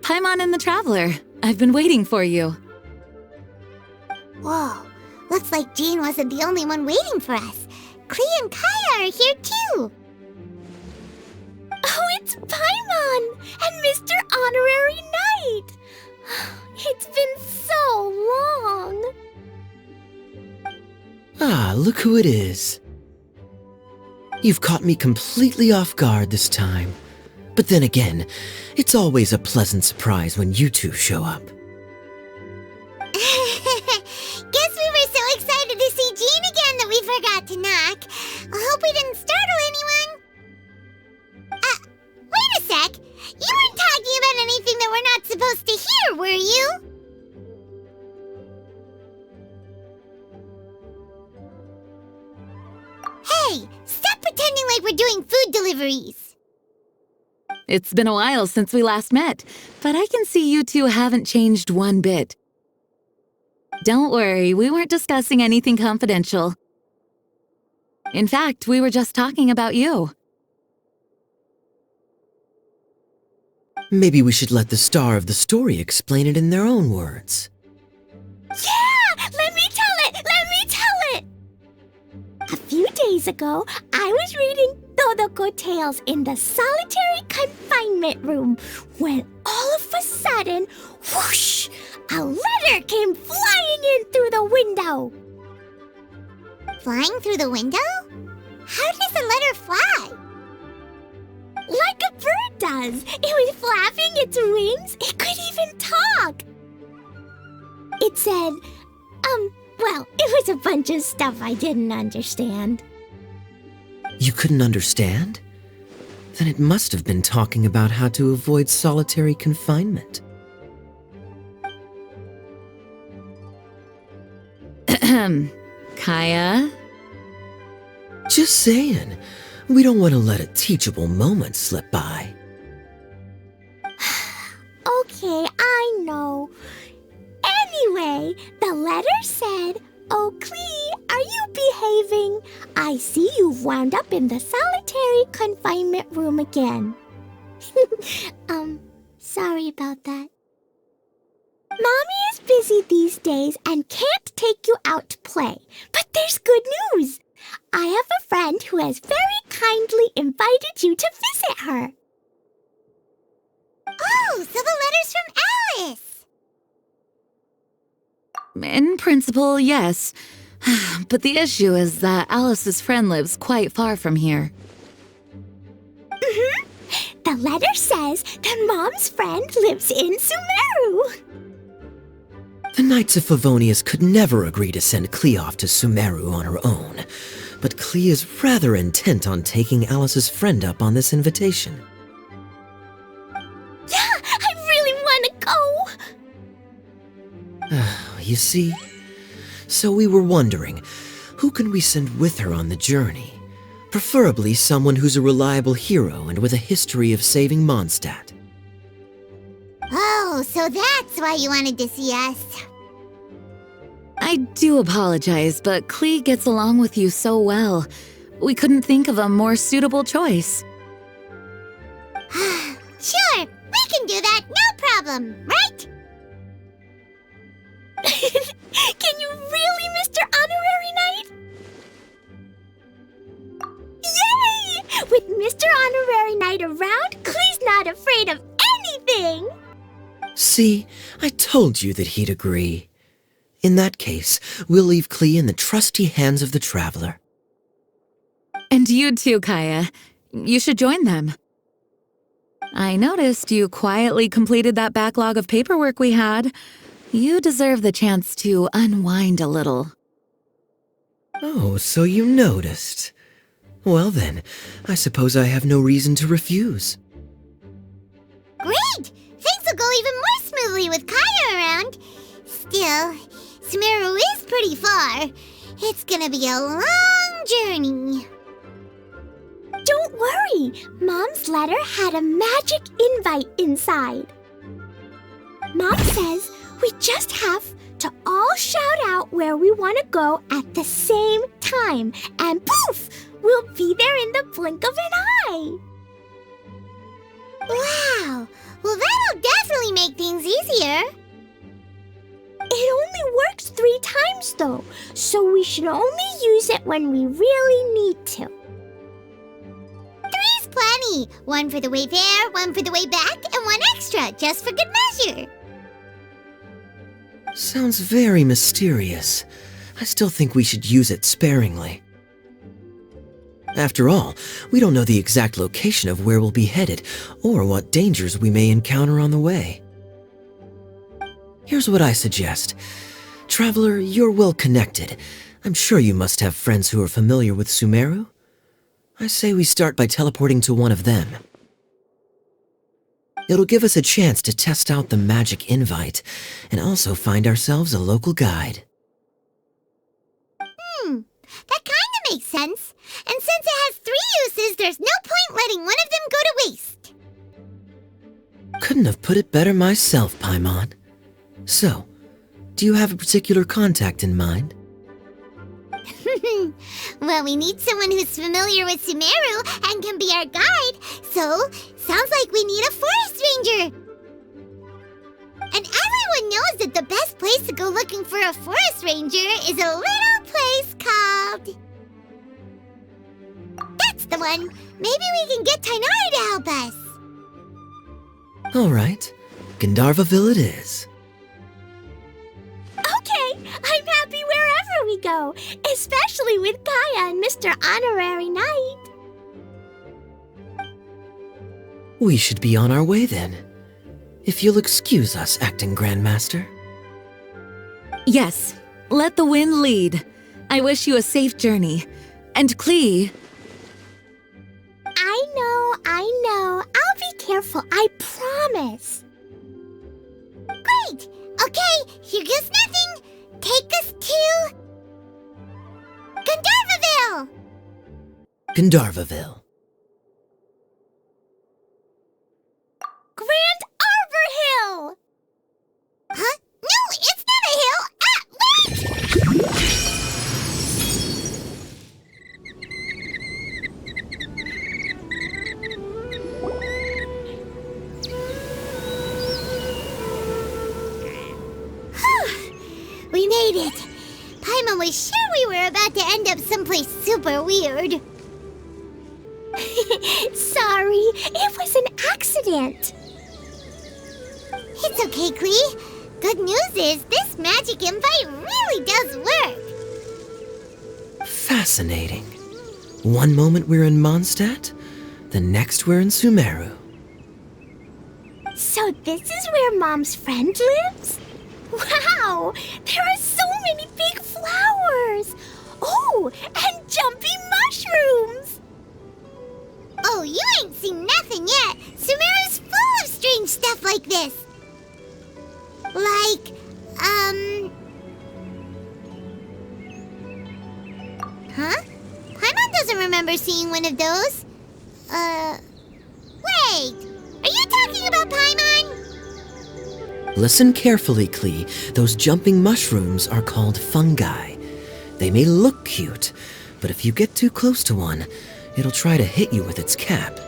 Paimon and the Traveler. I've been waiting for you. Whoa, looks like Jean wasn't the only one waiting for us. Klee and kaeya are here too. Oh, it's Paimon and Mr. Honorary Knight. It's been so long. Ah, look who it is. You've caught me completely off guard this time. But then again, it's always a pleasant surprise when you two show up. Guess we were so excited to see Jean again that we forgot to knock. I hope we didn't startle anyone. Wait a sec. You weren't talking about anything that we're not supposed to hear, were you? Hey, stop pretending like we're doing food deliveries. It's been a while since we last met, but I can see you two haven't changed one bit. Don't worry, we weren't discussing anything confidential. In fact, we were just talking about you. Maybe we should let the star of the story explain it in their own words. Yeah! Let me tell it! Let me tell it! A few days ago, I was reading Todoko Tales in the solitary confinement room when all of a sudden, whoosh! A letter came flying in through the window. Flying through the window? How does a letter fly? Like a bird does. It was flapping its wings. It could even talk. It said, well, it was a bunch of stuff I didn't understand. You couldn't understand? Then it must have been talking about how to avoid solitary confinement. Kaeya? Just saying. We don't want to let a teachable moment slip by. Okay, I know. Anyway, the letter said, "Oh, Klee, are you behaving? I see you've wound up in the solitary confinement room again." Sorry about that. Mommy is busy these days and can't take you out to play. But there's good news. I have a friend who has very kindly invited you to visit her. Oh, so the letter's from Alice. In principle, yes. But the issue is that Alice's friend lives quite far from here. The letter says that Mom's friend lives in Sumeru. The Knights of Favonius could never agree to send Klee off to Sumeru on her own, but Klee is rather intent on taking Alice's friend up on this invitation. Yeah, I really want to go. You see? So we were wondering, who can we send with her on the journey? Preferably someone who's a reliable hero and with a history of saving Mondstadt. Oh, so that's why you wanted to see us. I do apologize, but Klee gets along with you so well. We couldn't think of a more suitable choice. Sure, we can do that, no problem, right? Can you really, Mr. Honorary Knight? Yay! With Mr. Honorary Knight around, Klee's not afraid of anything! See, I told you that he'd agree. In that case, we'll leave Klee in the trusty hands of the Traveler. And you too, Kaeya. You should join them. I noticed you quietly completed that backlog of paperwork we had. You deserve the chance to unwind a little. Oh, so you noticed. Well then, I suppose I have no reason to refuse. Great! Things will go even more smoothly with kaeya around. Still, Sumeru is pretty far. It's gonna be a long journey. Don't worry, Mom's letter had a magic invite inside. Mom says we just have to all shout out where we want to go at the same time, and poof, we'll be there in the blink of an eye. Wow! Well, that'll definitely easier. It only works 3 times though, so we should only use it when we really need to. 3's plenty. 1 for the way there, 1 for the way back, and 1 extra, just for good measure. Sounds very mysterious. I still think we should use it sparingly. After all, we don't know the exact location of where we'll be headed, or what dangers we may encounter on the way. Here's what I suggest. Traveler, you're well connected. I'm sure you must have friends who are familiar with Sumeru. I say we start by teleporting to one of them. It'll give us a chance to test out the magic invite, and also find ourselves a local guide. That kinda makes sense. And since it has 3 uses, there's no point letting one of them go to waste. Couldn't have put it better myself, Paimon. So, do you have a particular contact in mind? Well, we need someone who's familiar with Sumeru and can be our guide, so sounds like we need a forest ranger. And everyone knows that the best place to go looking for a forest ranger is a little place called... That's the one! Maybe we can get Tainari to help us. Alright, Gandharvaville it is. Okay, I'm happy wherever we go, especially with Kaeya and Mr. Honorary Knight. We should be on our way then. If you'll excuse us, Acting Grandmaster. Yes, let the wind lead. I wish you a safe journey. And Klee... I know. I'll be careful, I promise. Great! Okay, here goes nothing. Take us to... Gandharvaville! Gandharvaville. Grand Arbor Hill! Huh? No, it's not a hill! Ah, wait! We made it! Paimon was sure we were about to end up someplace super weird. Sorry, it was an accident. It's okay, Klee. Good news is this magic invite really does work. Fascinating. One moment we're in Mondstadt, the next we're in Sumeru. So this is where Mom's friend lives? Wow, there are so many big flowers. Oh, and jumpy mushrooms. Oh, you ain't seen nothing yet. Sumeru's full of strange stuff like this. Like, Huh? Paimon doesn't remember seeing one of those. Wait! Are you talking about Paimon? Listen carefully, Klee. Those jumping mushrooms are called fungi. They may look cute, but if you get too close to one, it'll try to hit you with its cap.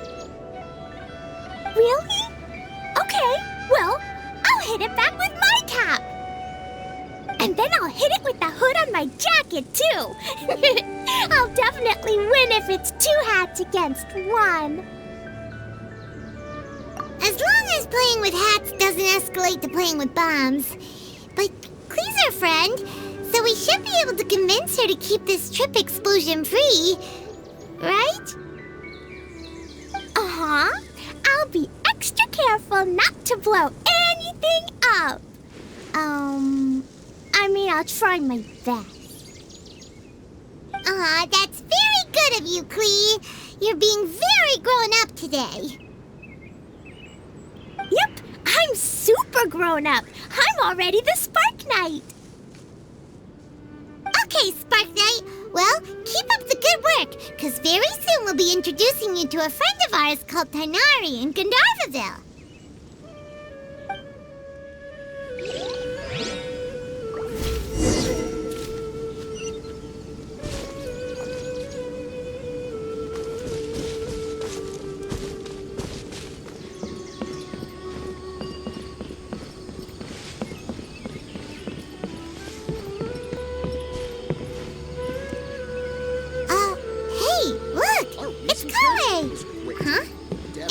Really? Okay, well, I'll hit it back with my cap. And then I'll hit it with the hood on my jacket, too. I'll definitely win if it's 2 hats against 1. As long as playing with hats doesn't escalate to playing with bombs. But Klee's our friend, so we should be able to convince her to keep this trip explosion-free. Right? Uh-huh. I'll be extra careful not to blow anything up. I'll try my best. Aw, that's very good of you, Klee. You're being very grown up today. Yep, I'm super grown up. I'm already the Spark Knight. Okay, Spark Knight. Well, keep up the good work, because very soon we'll be introducing you to a friend of ours called Tainari in Gandharvaville.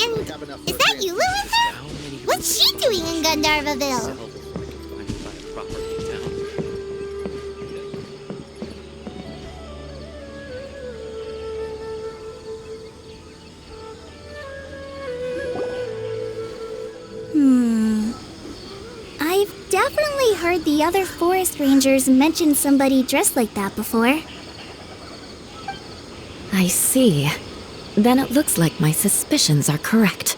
And is that Eula with her? What's she doing in Gandharvaville? I've definitely heard the other forest rangers mention somebody dressed like that before. I see. Then it looks like my suspicions are correct.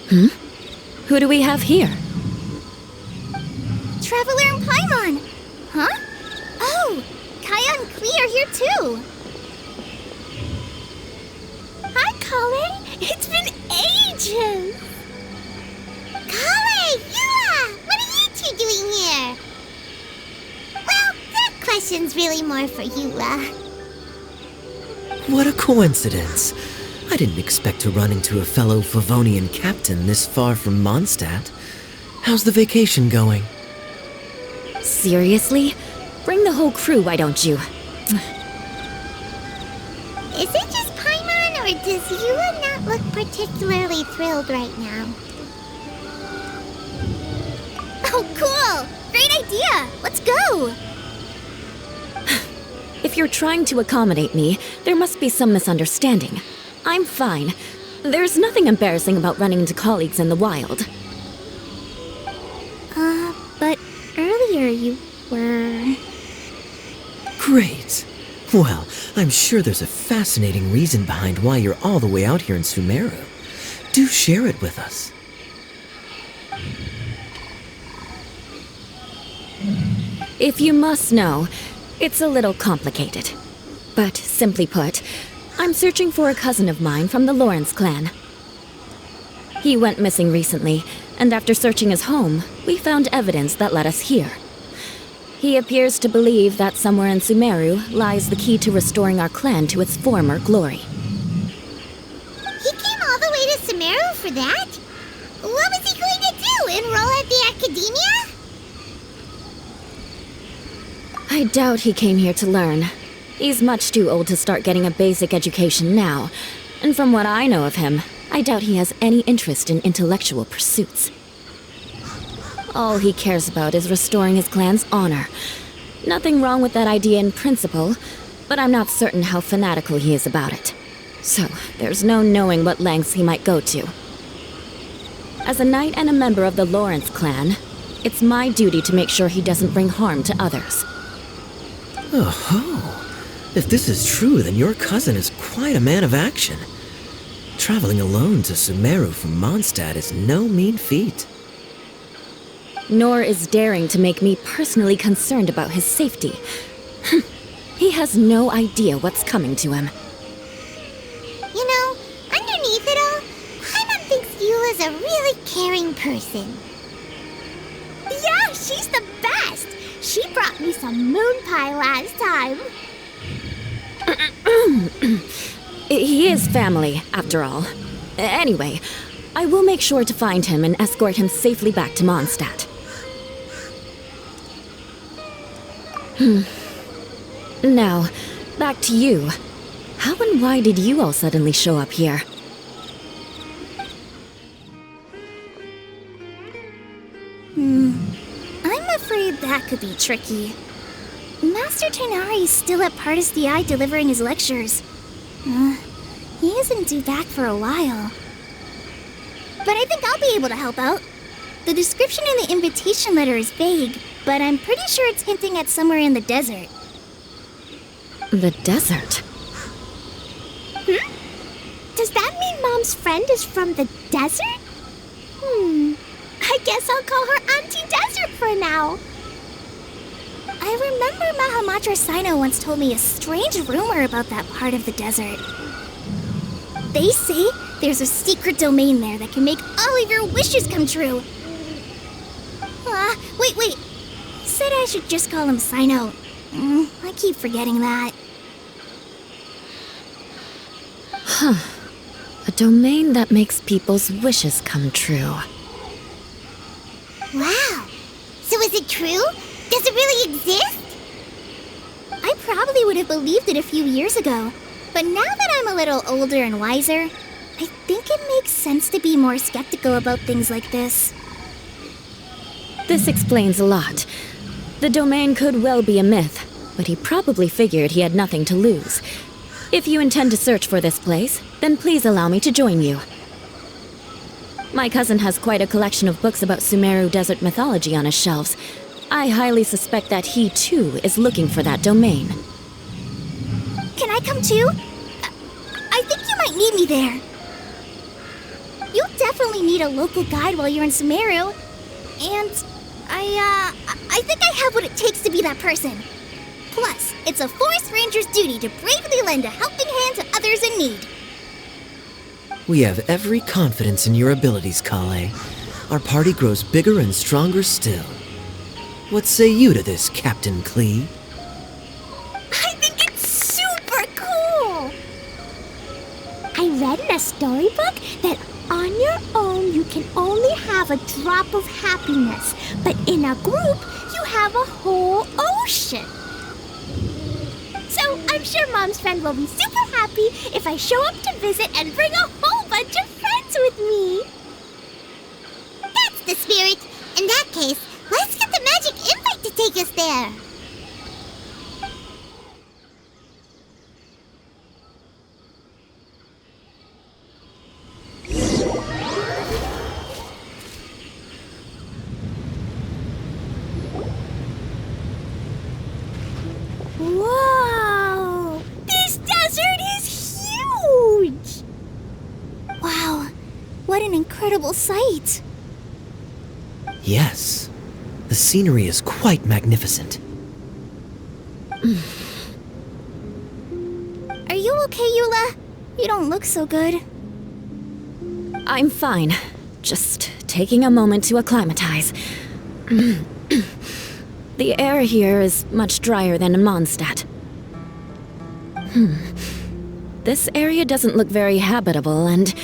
Who do we have here? Traveler and Paimon! Huh? Oh, Kaeya and Klee are here too! Hi, Collei! It's been ages! Collei! Eula! What are you two doing here? Well, that question's really more for Eula. What a coincidence. I didn't expect to run into a fellow Favonian captain this far from Mondstadt. How's the vacation going? Seriously? Bring the whole crew, why don't you? Is it just Paimon, or does Eula not look particularly thrilled right now? Oh, cool! Great idea! Let's go! If you're trying to accommodate me, there must be some misunderstanding. I'm fine. There's nothing embarrassing about running into colleagues in the wild. But earlier you were... Great. Well, I'm sure there's a fascinating reason behind why you're all the way out here in Sumeru. Do share it with us. If you must know, it's a little complicated. But simply put, I'm searching for a cousin of mine from the Lawrence clan. He went missing recently, and after searching his home, we found evidence that led us here. He appears to believe that somewhere in Sumeru lies the key to restoring our clan to its former glory. He came all the way to Sumeru for that? What was he going to do, enroll at the academia? I doubt he came here to learn. He's much too old to start getting a basic education now. And from what I know of him, I doubt he has any interest in intellectual pursuits. All he cares about is restoring his clan's honor. Nothing wrong with that idea in principle, but I'm not certain how fanatical he is about it. So, there's no knowing what lengths he might go to. As a knight and a member of the Lawrence clan, it's my duty to make sure he doesn't bring harm to others. Oh-ho. If this is true, then your cousin is quite a man of action. Traveling alone to Sumeru from Mondstadt is no mean feat. Nor is daring to make me personally concerned about his safety. He has no idea what's coming to him. You know, underneath it all, Paimon thinks Eula's a really caring person. Yeah, she's the best! She brought me some moon pie last time. He is family, after all. Anyway, I will make sure to find him and escort him safely back to Mondstadt. Now, back to you. How and why did you all suddenly show up here? I'm afraid that could be tricky. Master Tighnari's still at Pardis the Eye delivering his lectures. He isn't due back for a while. But I think I'll be able to help out. The description in the invitation letter is vague, but I'm pretty sure it's hinting at somewhere in the desert. The desert? Does that mean Mom's friend is from the desert? I guess I'll call her Auntie Desert for now. I remember Mahamatra Sino once told me a strange rumor about that part of the desert. They say there's a secret domain there that can make all of your wishes come true. Wait. He said I should just call him Sino. I keep forgetting that. A domain that makes people's wishes come true. Wow. So is it true? Does it really exist? I probably would have believed it a few years ago, but now that I'm a little older and wiser, I think it makes sense to be more skeptical about things like this. This explains a lot. The domain could well be a myth, but he probably figured he had nothing to lose. If you intend to search for this place, then please allow me to join you. My cousin has quite a collection of books about Sumeru desert mythology on his shelves. I highly suspect that he, too, is looking for that domain. Can I come too? I think you might need me there. You'll definitely need a local guide while you're in Sumeru. And I think I have what it takes to be that person. Plus, it's a forest ranger's duty to bravely lend a helping hand to others in need. We have every confidence in your abilities, Collei. Our party grows bigger and stronger still. What say you to this, Captain Klee? I think it's super cool! I read in a storybook that on your own you can only have a drop of happiness, but in a group you have a whole ocean. So I'm sure Mom's friend will be super happy if I show up to visit and bring a whole bunch of friends with me. That's the spirit. In that case, let's get the magic invite to take us there. Whoa! This desert is huge! Wow, what an incredible sight. Yes. The scenery is quite magnificent. Are you okay, Eula? You don't look so good. I'm fine. Just taking a moment to acclimatize. The air here is much drier than in Mondstadt. This area doesn't look very habitable, and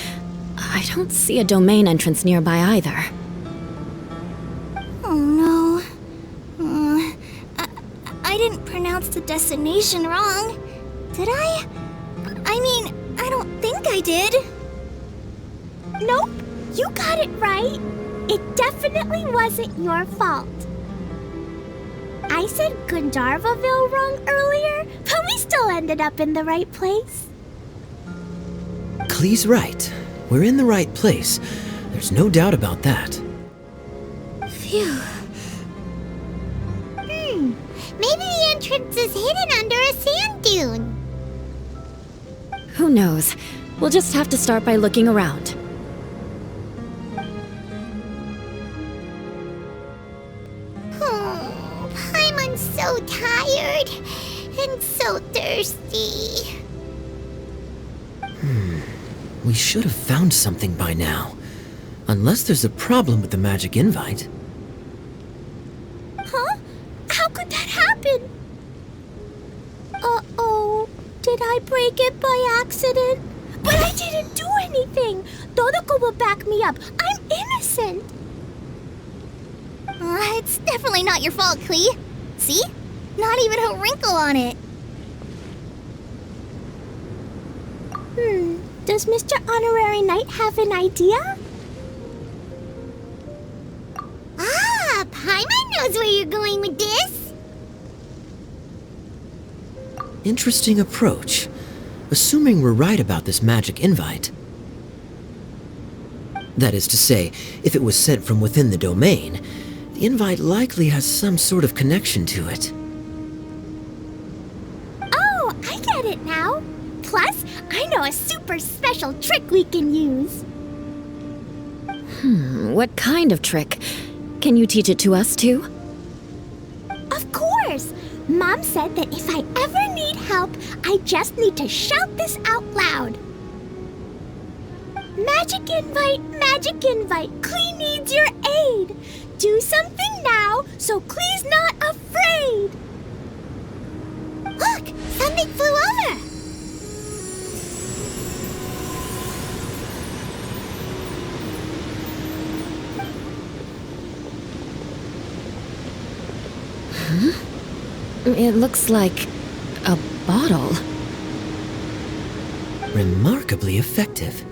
I don't see a domain entrance nearby either. Oh no. I didn't pronounce the destination wrong, did I? I mean, I don't think I did. Nope, you got it right. It definitely wasn't your fault. I said Gandharvaville wrong earlier, but we still ended up in the right place. Klee's right. We're in the right place. There's no doubt about that. Phew. Maybe the entrance is hidden under a sand dune. Who knows? We'll just have to start by looking around. Oh, Paimon's so tired and so thirsty. We should have found something by now. Unless there's a problem with the magic invite. Huh? How could that happen? Uh-oh. Did I break it by accident? But I didn't do anything. Todoko will back me up. I'm innocent. It's definitely not your fault, Klee. See? Not even a wrinkle on it. Does Mr. Honorary Knight have an idea? Ah, Paimon knows where you're going with this. Interesting approach. Assuming we're right about this magic invite. That is to say, if it was sent from within the domain, the invite likely has some sort of connection to it. Oh, I get it now. Plus, I know a super special trick we can use. What kind of trick? Can you teach it to us too? Of course! Mom said that if I ever need help, I just need to shout this out loud. Magic invite, Klee needs your aid. Do something now so Klee's not afraid. Look, something flew over. It looks like a bottle. Remarkably effective.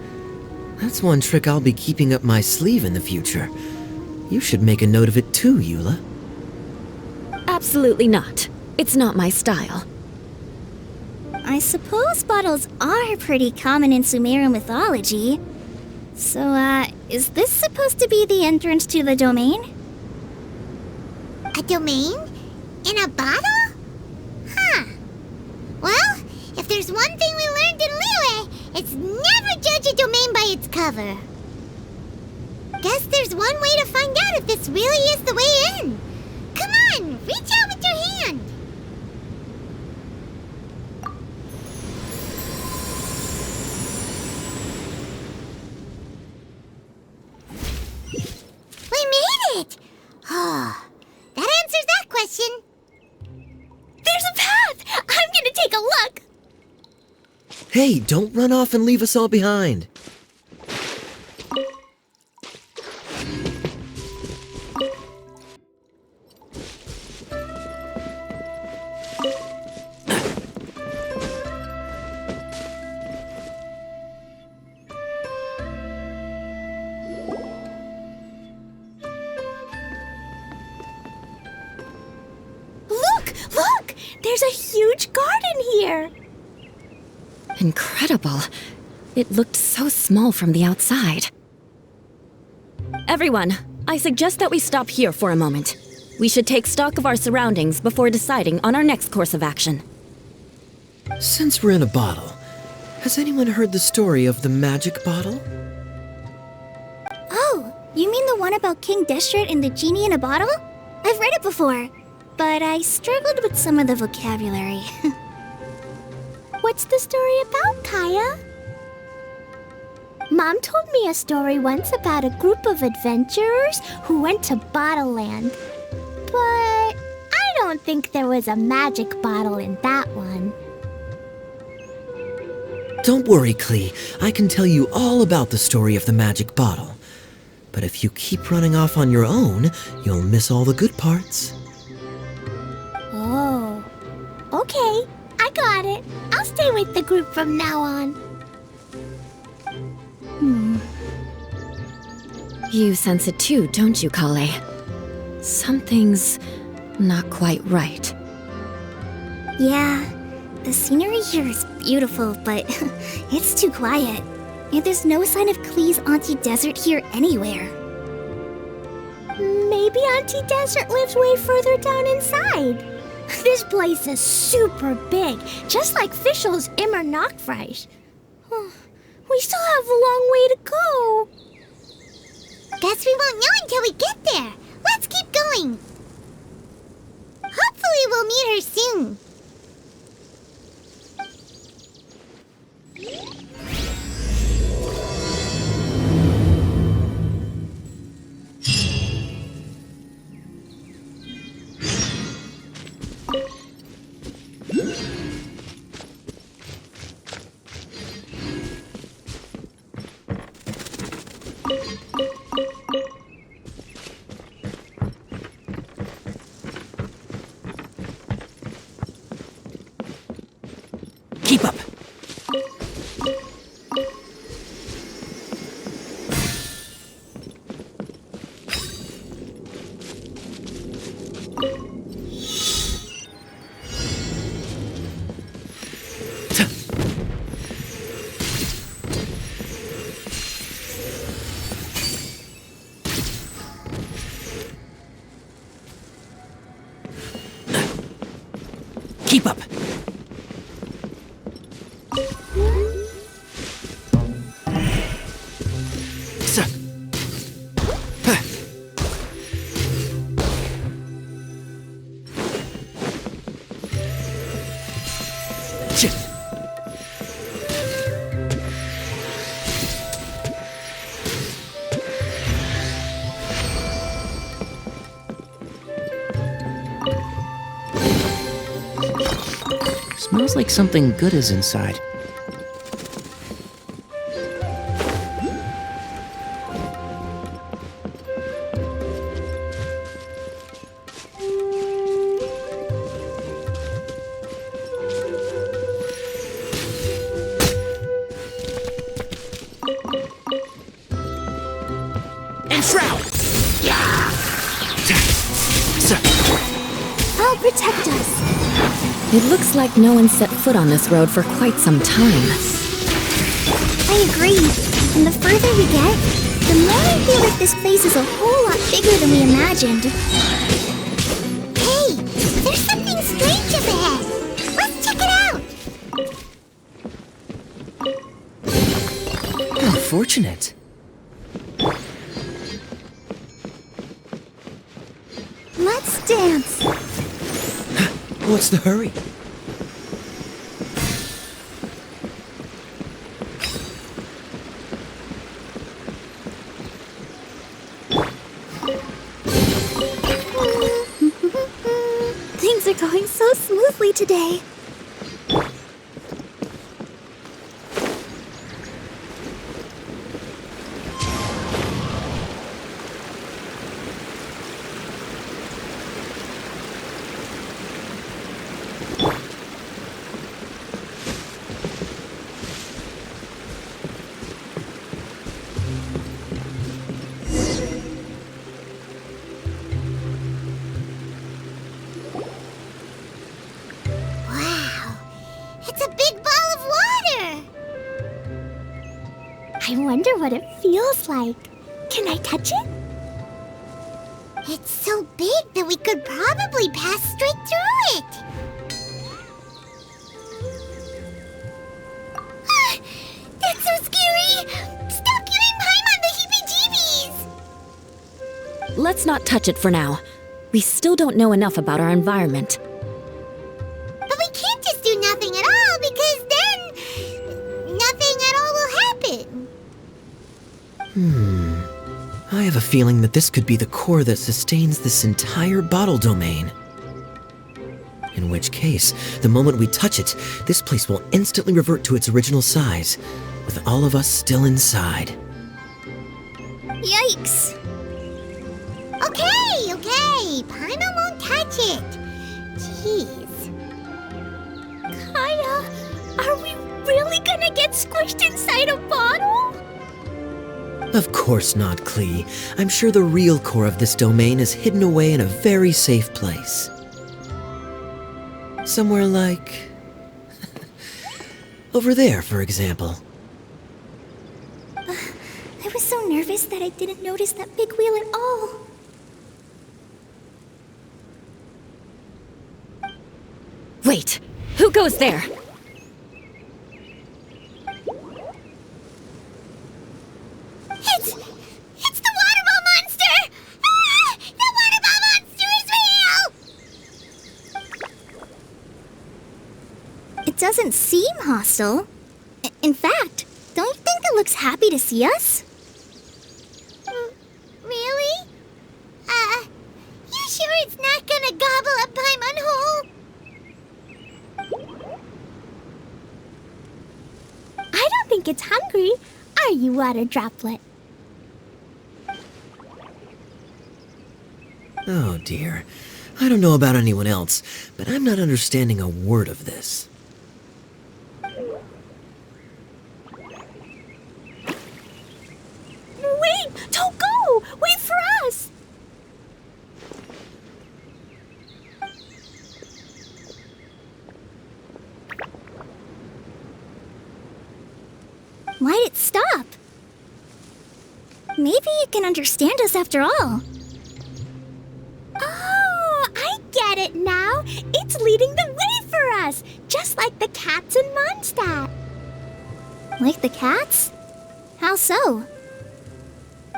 That's one trick I'll be keeping up my sleeve in the future. You should make a note of it too, Eula. Absolutely not. It's not my style. I suppose bottles are pretty common in Sumeru mythology. So, is this supposed to be the entrance to the domain? A domain? In a bottle? Huh. Well, if there's one thing we learned in Liyue, it's never judge a domain by its cover. Guess there's one way to find out if this really is the way in. Come on, reach out with your hand. We made it! Oh, that answers that question. There's a path! I'm gonna take a look! Hey, don't run off and leave us all behind. Look! There's a huge garden here! Incredible. It looked so small from the outside. Everyone, I suggest that we stop here for a moment. We should take stock of our surroundings before deciding on our next course of action. Since we're in a bottle, has anyone heard the story of the magic bottle? Oh, you mean the one about King Deshret and the genie in a bottle? I've read it before, but I struggled with some of the vocabulary. What's the story about, Kaeya? Mom told me a story once about a group of adventurers who went to Bottle Land. But I don't think there was a magic bottle in that one. Don't worry, Klee. I can tell you all about the story of the magic bottle. But if you keep running off on your own, you'll miss all the good parts. Oh, okay. I got it. I'll stay with the group from now on. You sense it too, don't you, Collei? Something's not quite right. Yeah, the scenery here is beautiful, but it's too quiet. And there's no sign of Klee's Auntie Desert here anywhere. Maybe Auntie Desert lives way further down inside. This place is super big, just like Fischl's Immer Nachtreich. We still have a long way to go. Guess we won't know until we get there. Let's keep going. Hopefully we'll meet her soon. Keep up! Keep up! Smells like something good is inside. Divine Shroud! I'll protect us. It looks like no one set foot on this road for quite some time. I agree. And the further we get, the more I feel like this place is a whole lot bigger than we imagined. Hey, there's something strange up ahead. Let's check it out. How fortunate. Let's dance. What's the hurry? Things are going so smoothly today. Wow, it's a big ball of water. I wonder what it feels like. Can I touch it? It's so big that we could probably pass straight through it. That's so scary. Stop giving Paimon the heebie-jeebies. Let's not touch it for now. We still don't know enough about our environment. But we can't just do nothing at all, because then nothing at all will happen. I have a feeling that this could be the core that sustains this entire bottle domain. In which case, the moment we touch it, this place will instantly revert to its original size, with all of us still inside. Yikes! Okay. Paimon won't touch it. Jeez. Kaeya, are we really gonna get squished inside a bottle? Of course not, Klee. I'm sure the real core of this domain is hidden away in a very safe place. Somewhere like... over there, for example. I was so nervous that I didn't notice that big wheel at all. Wait! Who goes there? It's the water ball monster! Ah! The water ball monster is real! It doesn't seem hostile. In fact, don't you think it looks happy to see us? Really? You sure it's not gonna gobble up Paimon whole? I don't think it's hungry. Are you, water droplet? Oh dear. I don't know about anyone else, but I'm not understanding a word of this. Wait! Don't go! Wait for us! Why'd it stop? Maybe it can understand us after all. Oh, I get it now. It's leading the way for us, just like the cats in Mondstadt. Like the cats? How so?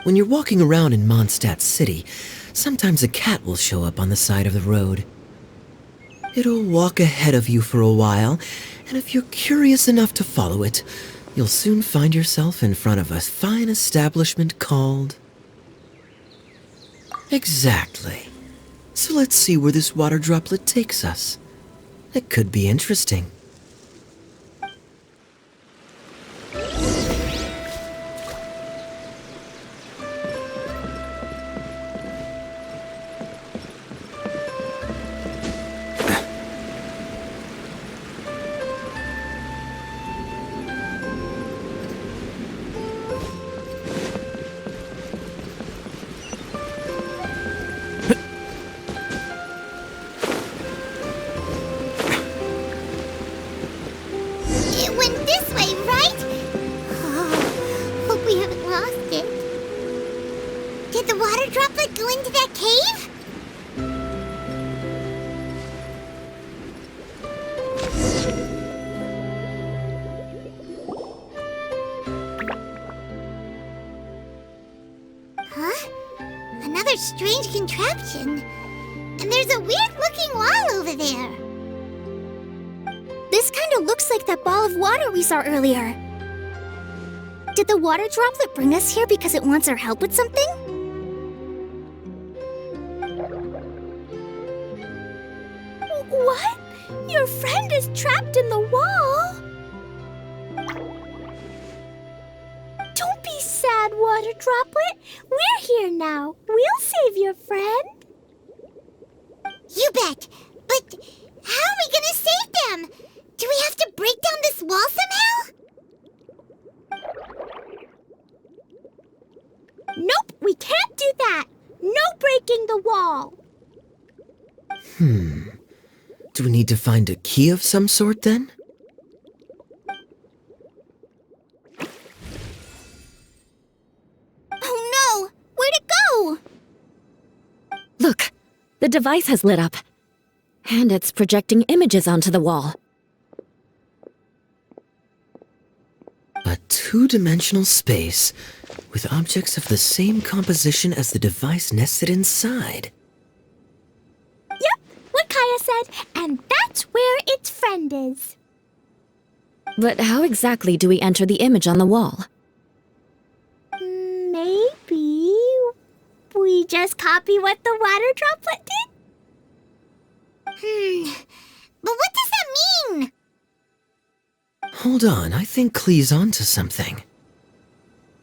When you're walking around in Mondstadt City, sometimes a cat will show up on the side of the road. It'll walk ahead of you for a while, and if you're curious enough to follow it, you'll soon find yourself in front of a fine establishment called... Exactly. So let's see where this water droplet takes us. It could be interesting. Did the water droplet go into that cave? Huh? Another strange contraption. And there's a weird-looking wall over there. This kind of looks like that ball of water we saw earlier. Did the water droplet bring us here because it wants our help with something? What? Your friend is trapped in the wall? Don't be sad, water droplet. We're here now. We'll save your friend. You bet. But how are we gonna save them? Do we have to break down this wall somehow? Nope, we can't do that. No breaking the wall. Do we need to find a key of some sort then? Oh no! Where'd it go? Look, the device has lit up. And it's projecting images onto the wall. A two-dimensional space with objects of the same composition as the device nested inside. Yep, what Kaeya said, and that's where its friend is. But how exactly do we enter the image on the wall? Maybe we just copy what the water droplet did? But what does that mean? Hold on, I think Klee's onto something.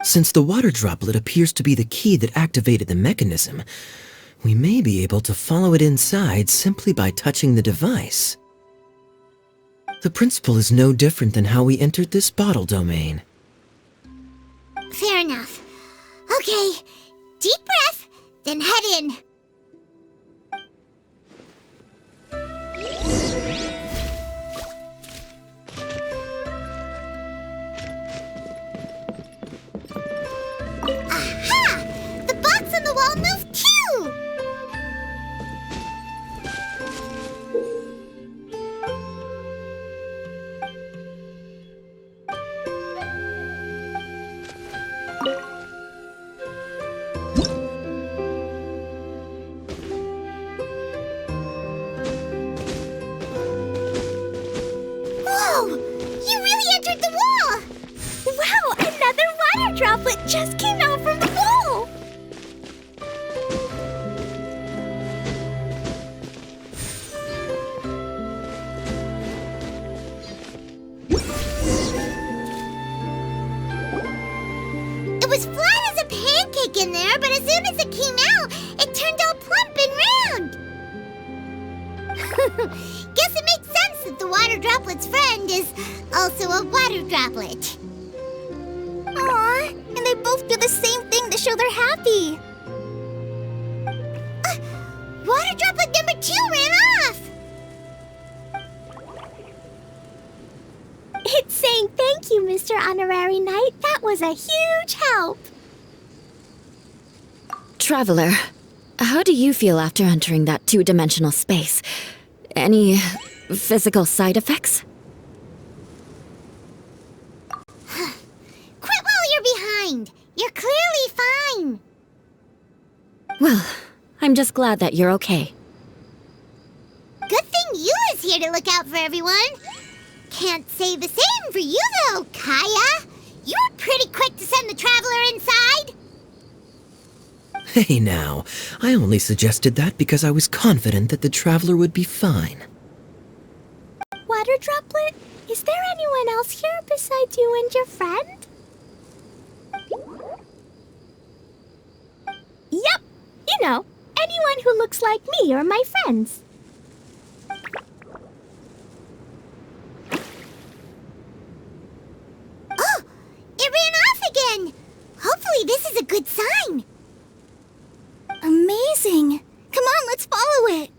Since the water droplet appears to be the key that activated the mechanism, we may be able to follow it inside simply by touching the device. The principle is no different than how we entered this bottle domain. Fair enough. Okay, deep breath, then head in. Aha! The box on the wall moved too! Whoa! You really entered the wall! Wow, another water droplet just came out from the wall! It was flat as a pancake in there, but as soon as it came out, it turned all plump and round. Guess it makes sense that the water droplet's friend is also a water droplet. Aw, and they both do the same thing to show they're happy. Water droplet number 2 ran off! It's saying thank you, Mr. Honorary Knight. That was a huge help. Traveler, how do you feel after entering that two-dimensional space? Any physical side effects? Quit while you're behind! You're clearly fine! Well, I'm just glad that you're okay. Good thing Eula's here to look out for everyone. Can't say the same for you, though, Kaeya. You were pretty quick to send the Traveler inside. Hey now, I only suggested that because I was confident that the Traveler would be fine. Water droplet, is there anyone else here besides you and your friend? Yep, you know, anyone who looks like me or my friends. Oh, it ran off again. Hopefully this is a good sign. Amazing. Come on, let's follow it.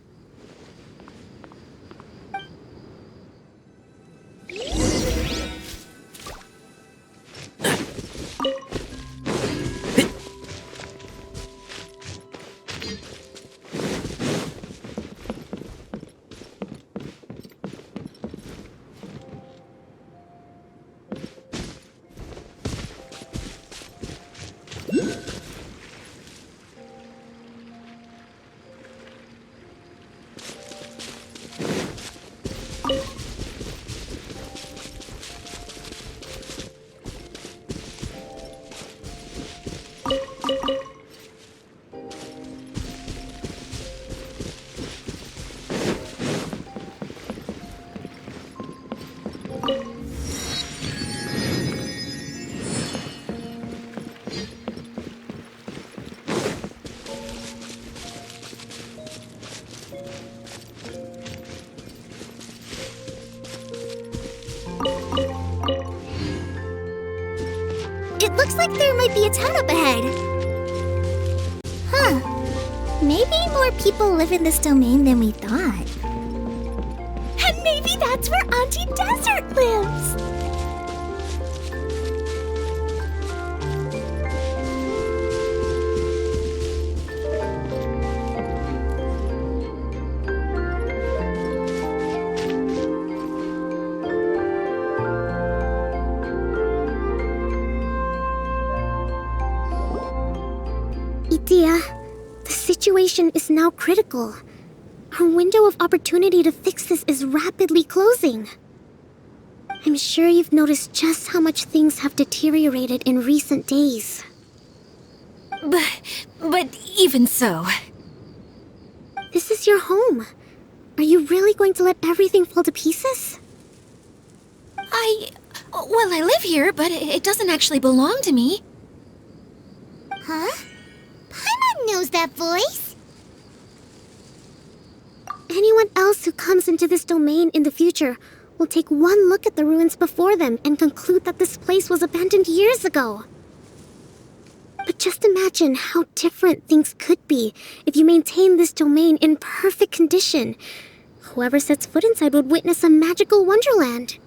might be a town up ahead. Huh. Maybe more people live in this domain than we thought. And maybe that's where Auntie Desert lives. Ediya, the situation is now critical. Our window of opportunity to fix this is rapidly closing. I'm sure you've noticed just how much things have deteriorated in recent days. But even so... This is your home. Are you really going to let everything fall to pieces? Well, I live here, but it doesn't actually belong to me. Huh? Paimon knows that voice. Anyone else who comes into this domain in the future will take one look at the ruins before them and conclude that this place was abandoned years ago. But just imagine how different things could be if you maintain this domain in perfect condition. Whoever sets foot inside would witness a magical wonderland.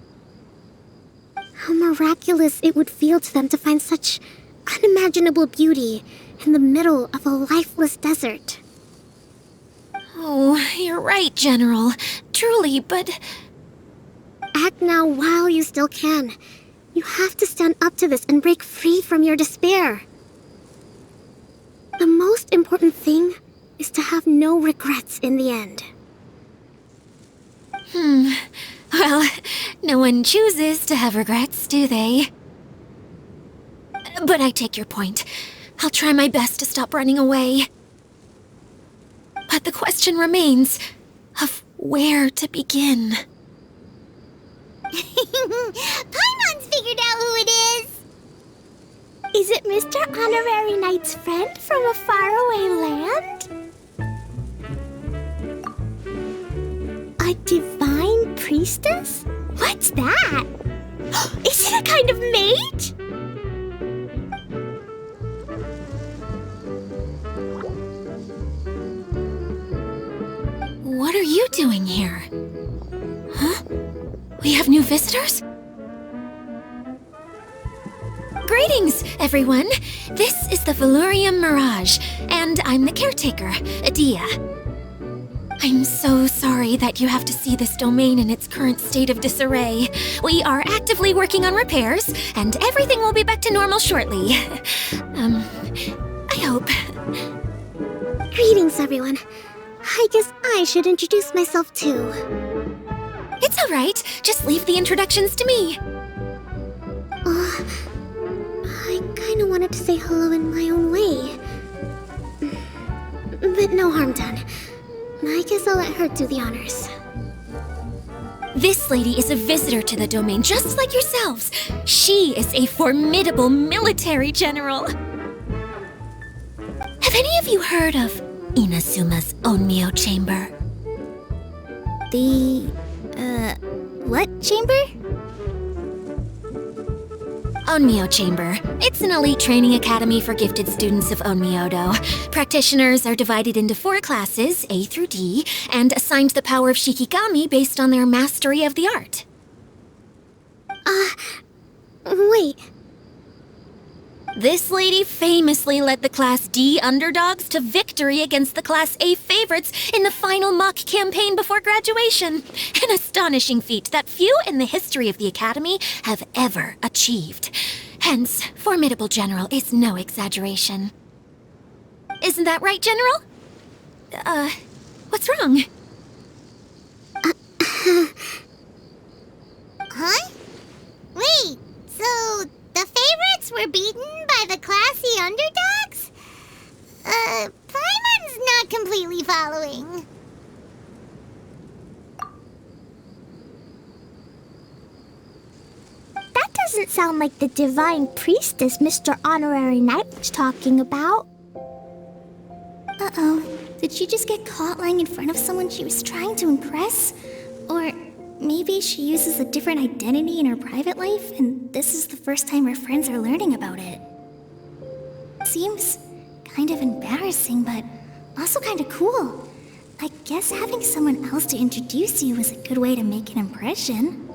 How miraculous it would feel to them to find such unimaginable beauty in the middle of a lifeless desert. Oh, you're right, General. Truly, but... Act now while you still can. You have to stand up to this and break free from your despair. The most important thing is to have no regrets in the end. Well, no one chooses to have regrets, do they? But I take your point. I'll try my best to stop running away. But the question remains of where to begin. Paimon's figured out who it is. Is it Mr. Honorary Knight's friend from a faraway land? A divine priestess? What's that? Is it a kind of mage? What are you doing here? Huh? We have new visitors? Greetings, everyone! This is the Valurium Mirage, and I'm the caretaker, ediya. I'm so sorry that you have to see this domain in its current state of disarray. We are actively working on repairs, and everything will be back to normal shortly. I hope. Greetings, everyone. I guess I should introduce myself too. It's all right. Just leave the introductions to me. I kinda wanted to say hello in my own way. But no harm done. I guess I'll let her do the honors. This lady is a visitor to the domain, just like yourselves. She is a formidable military general. Have any of you heard of Inazuma's Onmyo Chamber? What chamber? Onmyo Chamber. It's an elite training academy for gifted students of Onmyodo. Practitioners are divided into 4 classes, A through D, and assigned the power of Shikigami based on their mastery of the art. Wait. This lady famously led the Class D underdogs to victory against the Class A favorites in the final mock campaign before graduation. An astonishing feat that few in the history of the Academy have ever achieved. Hence, formidable general is no exaggeration. Isn't that right, General? What's wrong? Huh? Wait, so the favorites were beaten by the classy underdogs? Paimon's not completely following. That doesn't sound like the divine priestess Mr. Honorary Knight was talking about. Uh-oh. Did she just get caught lying in front of someone she was trying to impress? Or maybe she uses a different identity in her private life, and this is the first time her friends are learning about it. seems kind of embarrassing, but also kind of cool. I guess having someone else to introduce you is a good way to make an impression.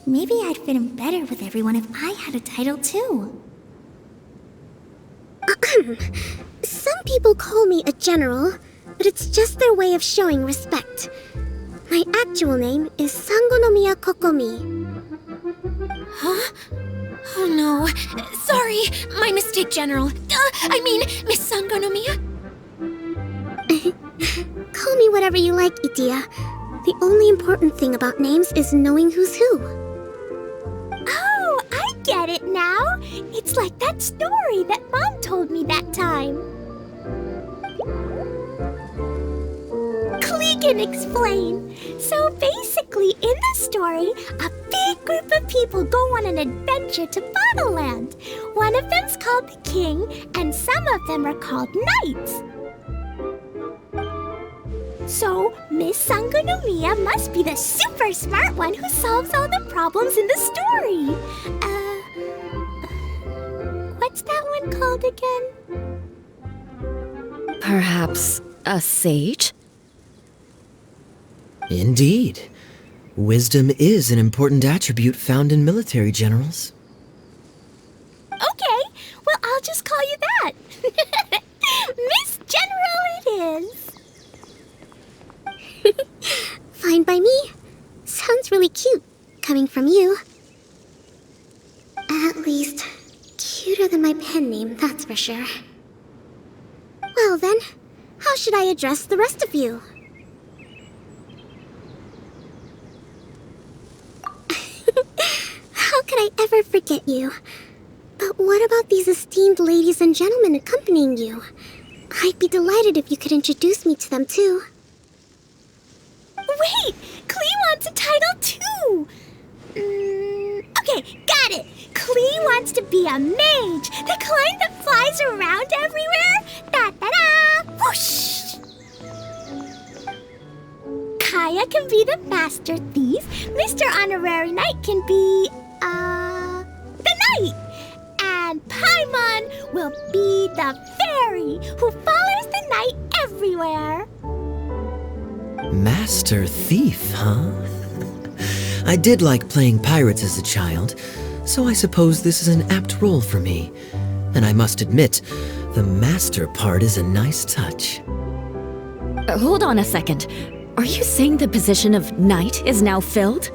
Maybe I'd fit in better with everyone if I had a title too. Some people call me a general, but it's just their way of showing respect. My actual name is Sangonomiya Kokomi. Huh? Oh no. Sorry, my mistake, General. Miss Sangonomiya. Call me whatever you like, ediya. The only important thing about names is knowing who's who. Oh, I get it now. It's like that story that Mom told me that time. Klee can explain. So basically, in the story, a big group of people go on an adventure to Bottleland. One of them's called the King, and some of them are called Knights. So, Miss Sangonomiya must be the super smart one who solves all the problems in the story. What's that one called again? Perhaps a sage? Indeed. Wisdom is an important attribute found in military generals. Okay, well, I'll just call you that. Miss General it is. Fine by me. Sounds really cute, coming from you. At least, cuter than my pen name, that's for sure. Well then, how should I address the rest of you? How could I ever forget you? But what about these esteemed ladies and gentlemen accompanying you? I'd be delighted if you could introduce me to them too. Wait! Klee wants a title too! Okay, got it! Klee wants to be a mage! The kind that flies around everywhere! Da-da-da! Whoosh! Kaeya can be the master thief. Mr. Honorary Knight can be, the knight! And Paimon will be the fairy who follows the knight everywhere! Master Thief, huh? I did like playing pirates as a child, so I suppose this is an apt role for me. And I must admit, the master part is a nice touch. Hold on a second. Are you saying the position of knight is now filled?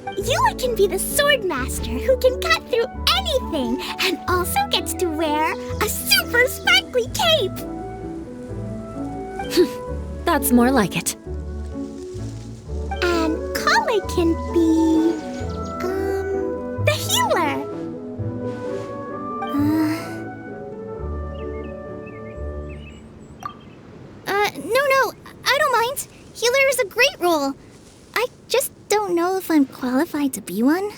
Eula can be the sword master who can cut through anything and also gets to wear a super sparkly cape! That's more like it. And collei can be... the healer! No, I don't mind. Healer is a great role. I just don't know if I'm qualified to be one.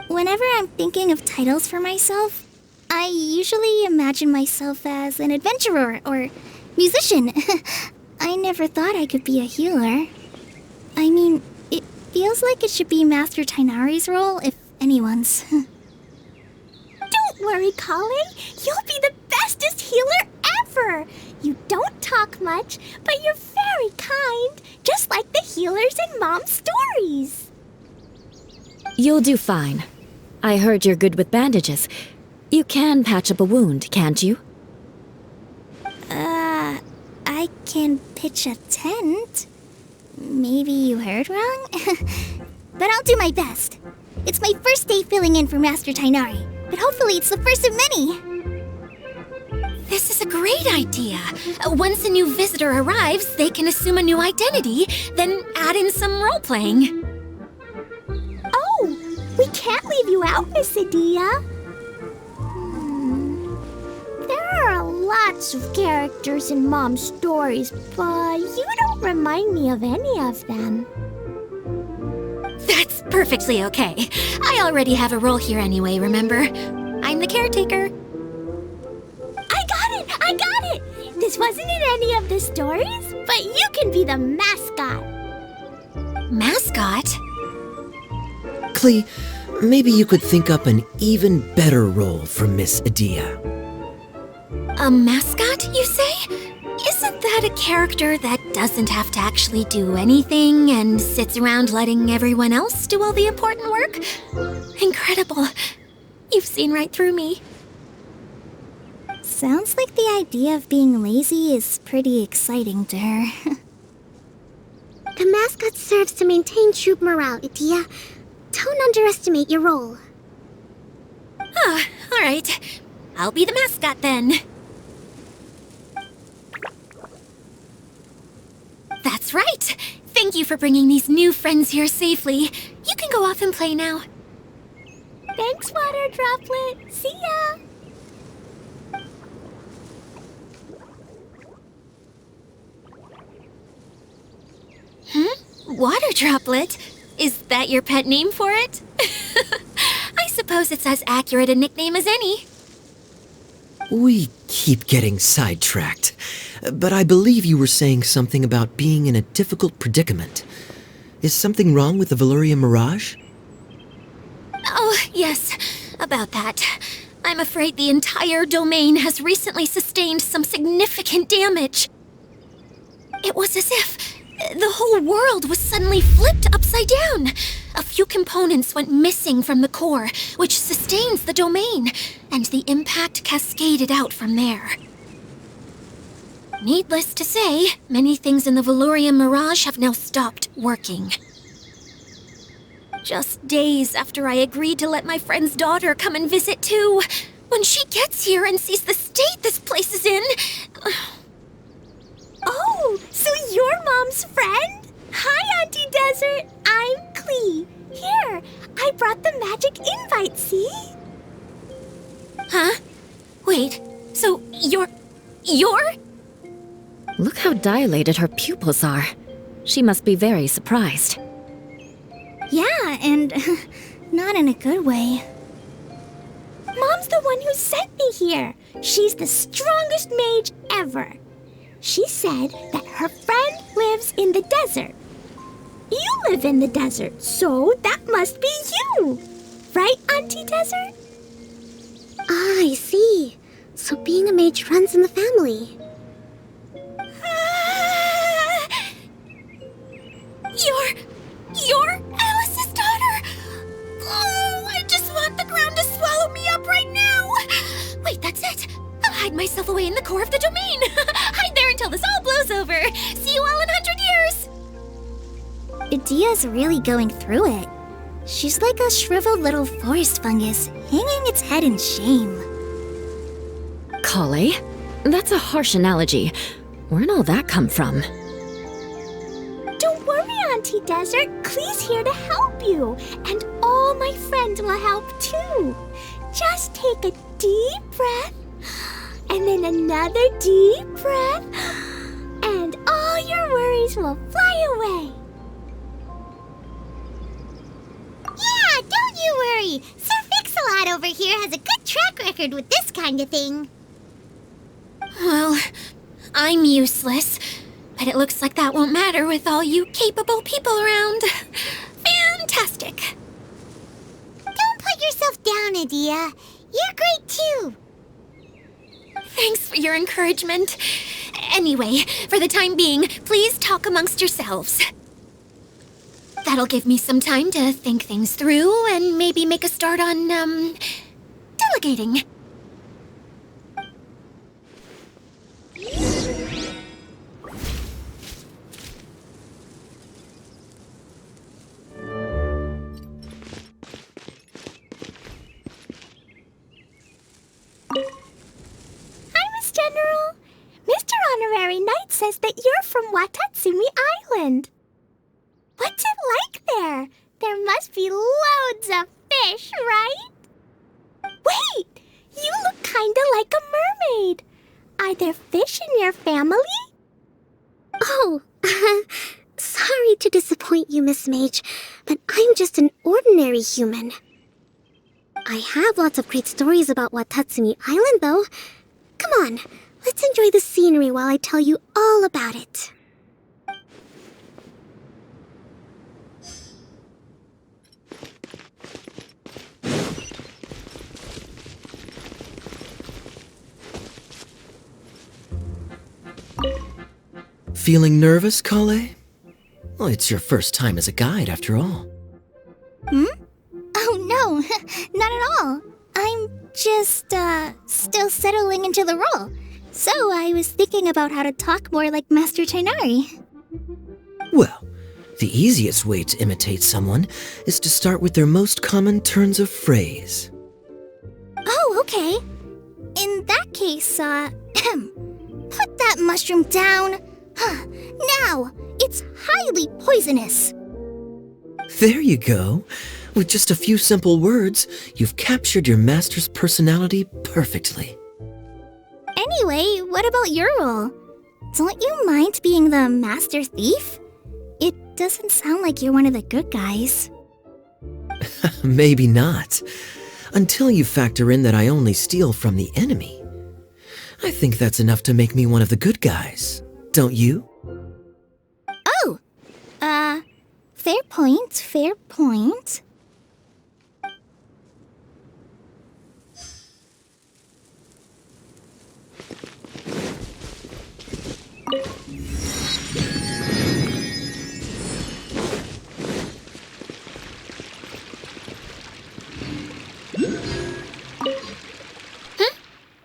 Whenever I'm thinking of titles for myself, I usually imagine myself as an adventurer or musician. I never thought I could be a healer. I mean, it feels like it should be Master Tighnari's role, if anyone's. Don't worry, collei. You'll be the bestest healer ever! You don't talk much, but you're very kind, just like the healers in Mom's stories. You'll do fine. I heard you're good with bandages. You can patch up a wound, can't you? I can pitch a tent. Maybe you heard wrong? But I'll do my best. It's my first day filling in for Master Tighnari, but hopefully it's the first of many. This is a great idea. Once a new visitor arrives, they can assume a new identity, then add in some role-playing. Oh, we can't leave you out, Miss Ediya. There are lots of characters in Mom's stories, but you don't remind me of any of them. That's perfectly okay. I already have a role here anyway, remember? I'm the caretaker. I got it! This wasn't in any of the stories, but you can be the mascot. Mascot? Klee, Maybe you could think up an even better role for Miss Ediya. A mascot, you say? Isn't that a character that doesn't have to actually do anything and sits around letting everyone else do all the important work? Incredible. You've seen right through me. Sounds like the idea of being lazy is pretty exciting to her. The mascot serves to maintain troop morale, Ediya. Don't underestimate your role. Ah, alright. I'll be the mascot then. That's right! Thank you for bringing these new friends here safely. You can go off and play now. Thanks, Water Droplet. See ya! Water Droplet? Is that your pet name for it? I suppose it's as accurate a nickname as any. We keep getting sidetracked, but I believe you were saying something about being in a difficult predicament. Is something wrong with the Valyria Mirage? Oh, yes, about that. I'm afraid the entire domain has recently sustained some significant damage. It was as if the whole world was suddenly flipped upside down. A few components went missing from the core, which sustains the domain, and the impact cascaded out from there. Needless to say, many things in the Valyria Mirage have now stopped working. Just days after I agreed to let my friend's daughter come and visit too, when she gets here and sees the state this place is in... Oh, so you're Mom's friend? Hi, Auntie Desert. I'm Klee. Here, I brought the magic invite, see? Huh? Wait, so you're... Look how dilated her pupils are. She must be very surprised. Yeah, and not in a good way. Mom's the one who sent me here. She's the strongest mage ever. She said that her friend lives in the desert. You live in the desert, so that must be you. Right, Auntie Desert? Ah, I see. So being a mage runs in the family. You're Alice's daughter! Oh, I just want the ground to swallow me up right now! Wait, that's it! I'll hide myself away in the core of the domain! Hide there until this all blows over! See you all in 100 years! Ediya's really going through it. She's like a shriveled little forest fungus, hanging its head in shame. Collei? That's a harsh analogy. Where'd all that come from? Don't worry, Auntie Desert. Klee's here to help you. And all my friends will help too. Just take a deep breath, and then another deep breath, and all your worries will fly away. Yeah, don't you worry. Sir Fix-a-Lot over here has a good track record with this kind of thing. Well, I'm useless, but it looks like that won't matter with all you capable people around. Fantastic! Don't put yourself down, Ediya. You're great too. Thanks for your encouragement. Anyway, for the time being, please talk amongst yourselves. That'll give me some time to think things through and maybe make a start on, delegating. Hi, Miss General. Mr. Honorary Knight says that you're from Watatsumi Island. What's it like there? There must be loads of fish, right? Wait! You look kinda like a mermaid. Are there fish in your family? Oh, sorry to disappoint you, Miss Mage, but I'm just an ordinary human. I have lots of great stories about Watatsumi Island, though. Come on, let's enjoy the scenery while I tell you all about it. Feeling nervous, Collei? Well, it's your first time as a guide, after all. Oh no, not at all. I'm just, still settling into the role. So I was thinking about how to talk more like Master Tighnari. Well, the easiest way to imitate someone is to start with their most common turns of phrase. Oh, okay. In that case, put that mushroom down. Now, it's highly poisonous. There you go. With just a few simple words, you've captured your master's personality perfectly. Anyway, what about your role? Don't you mind being the master thief? It doesn't sound like you're one of the good guys. Maybe not. Until you factor in that I only steal from the enemy. I think that's enough to make me one of the good guys. Don't you? Oh! Fair point, fair point.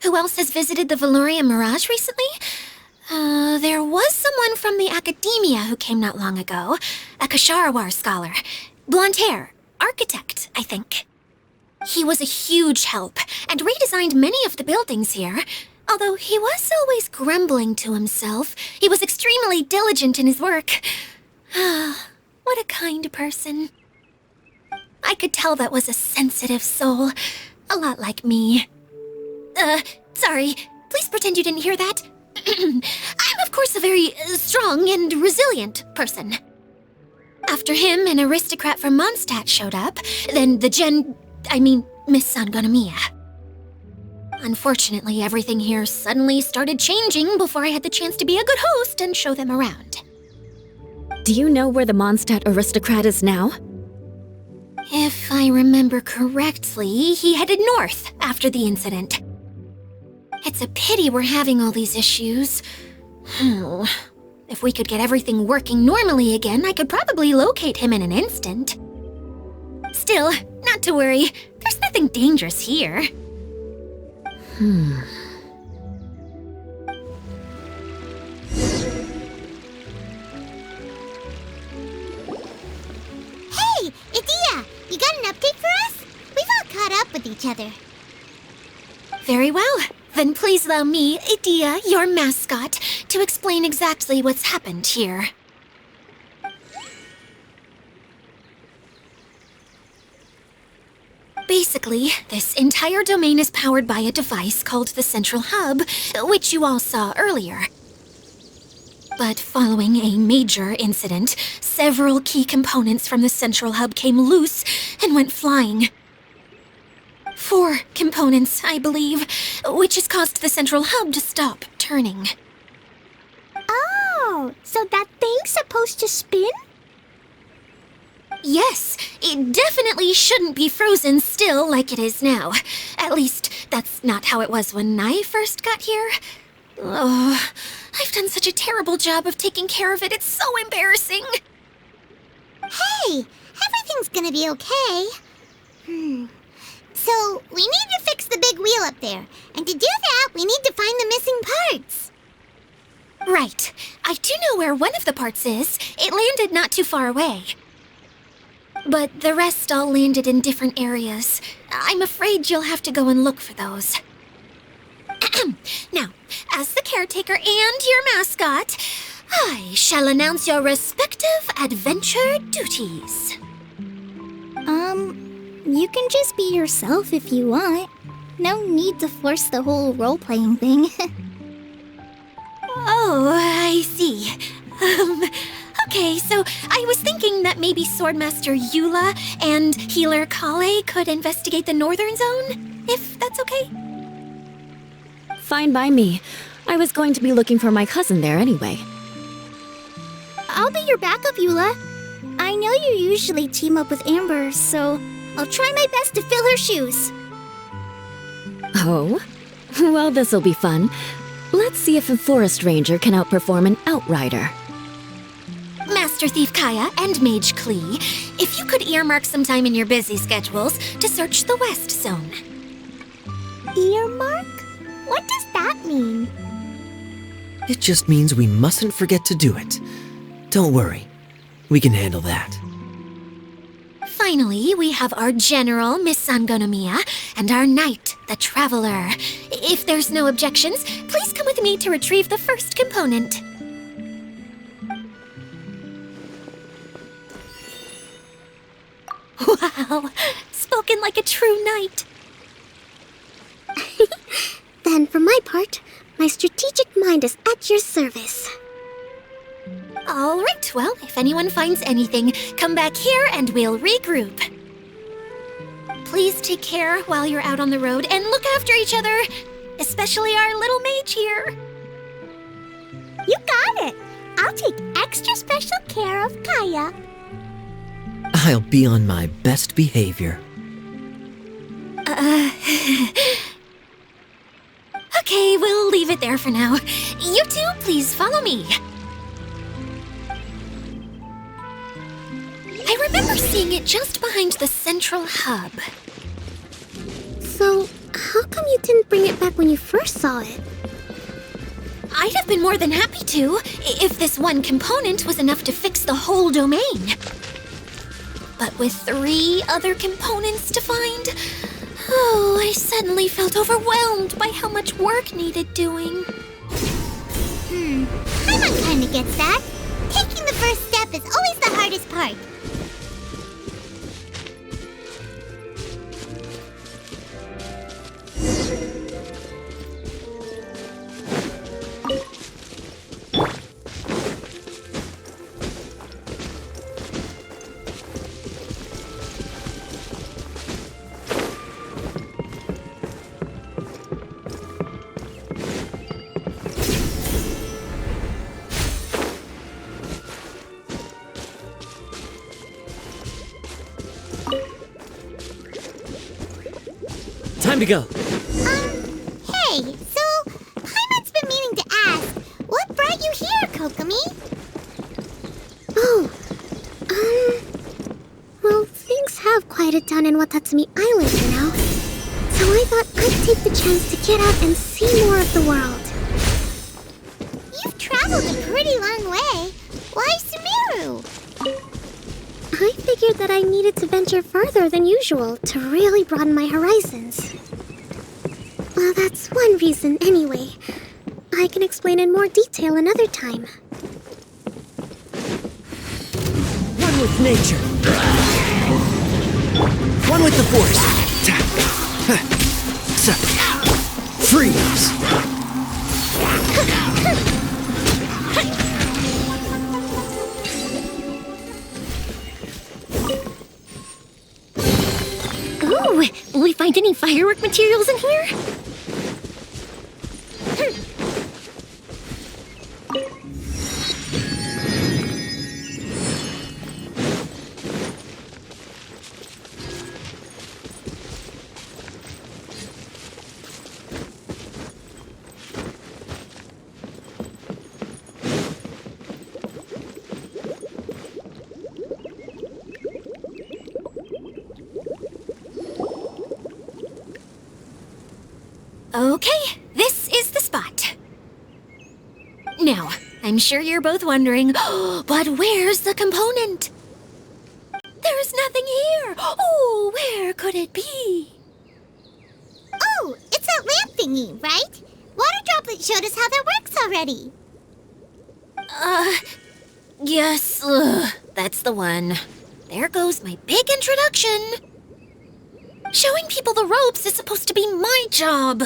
Who else has visited the Valorian Mirage recently? There was someone from the academia who came not long ago. A Kasharawar scholar. Blonde hair. Architect, I think. He was a huge help, and redesigned many of the buildings here. Although he was always grumbling to himself, he was extremely diligent in his work. What a kind person. I could tell that was a sensitive soul. A lot like me. Sorry. Please pretend you didn't hear that. I'm, of course, a very strong and resilient person. After him, an aristocrat from Mondstadt showed up, then Miss Sangonomiya. Unfortunately, everything here suddenly started changing before I had the chance to be a good host and show them around. Do you know where the Mondstadt aristocrat is now? If I remember correctly, he headed north after the incident. It's a pity we're having all these issues. If we could get everything working normally again, I could probably locate him in an instant. Still, not to worry. There's nothing dangerous here. Hey, ediya! You got an update for us? We've all caught up with each other. Very well. Then please allow me, ediya, your mascot, to explain exactly what's happened here. Basically, this entire domain is powered by a device called the Central Hub, which you all saw earlier. But following a major incident, several key components from the Central Hub came loose and went flying. 4 components, I believe, which has caused the Central Hub to stop turning. Oh, so that thing's supposed to spin? Yes, it definitely shouldn't be frozen still like it is now. At least, that's not how it was when I first got here. Oh, I've done such a terrible job of taking care of it, it's so embarrassing. Hey, everything's gonna be okay. So, we need to fix the big wheel up there. And to do that, we need to find the missing parts. Right. I do know where one of the parts is. It landed not too far away. But the rest all landed in different areas. I'm afraid you'll have to go and look for those. Now, as the caretaker and your mascot, I shall announce your respective adventure duties. You can just be yourself if you want. No need to force the whole role-playing thing. Oh, I see. Okay, so I was thinking that maybe Swordmaster Eula and Healer Collei could investigate the Northern Zone, if that's okay? Fine by me. I was going to be looking for my cousin there anyway. I'll be your backup, Eula. I know you usually team up with Amber, so I'll try my best to fill her shoes. Oh? Well, this'll be fun. Let's see if a forest ranger can outperform an outrider. Master Thief Kaeya and Mage Klee, if you could earmark some time in your busy schedules to search the West Zone. Earmark? What does that mean? It just means we mustn't forget to do it. Don't worry. We can handle that. Finally, we have our General, Miss Sangonomiya, and our Knight, the Traveler. If there's no objections, please come with me to retrieve the first component. Wow, spoken like a true knight. Then, for my part, my strategic mind is at your service. All right, well, if anyone finds anything, come back here and we'll regroup. Please take care while you're out on the road and look after each other, especially our little mage here. You got it! I'll take extra special care of Kaeya. I'll be on my best behavior. Okay, we'll leave it there for now. You two, please follow me. I remember seeing it just behind the central hub. So, how come you didn't bring it back when you first saw it? I'd have been more than happy to, if this one component was enough to fix the whole domain. But with 3 other components to find, I suddenly felt overwhelmed by how much work needed doing. Paimon kinda gets that. Taking the first step is always the hardest part. Time to go. Hey, so Paimon's been meaning to ask, what brought you here, Kokomi? Oh, well, things have quieted down in Watatsumi Island for now. So I thought I'd take the chance to get out and see more of the world. You've traveled a pretty long way. Why Sumeru? I figured that I needed to venture further than usual to really broaden my horizons. Well, that's one reason anyway. I can explain in more detail another time. One with nature. One with the force. Freeze. Ooh, will we find any firework materials in here? Okay, this is the spot. Now, I'm sure you're both wondering, but where's the component? There's nothing here. Oh, where could it be? Oh, it's that lamp thingy, right? Water Droplet showed us how that works already. Yes, that's the one. There goes my big introduction. Showing people the ropes is supposed to be my job.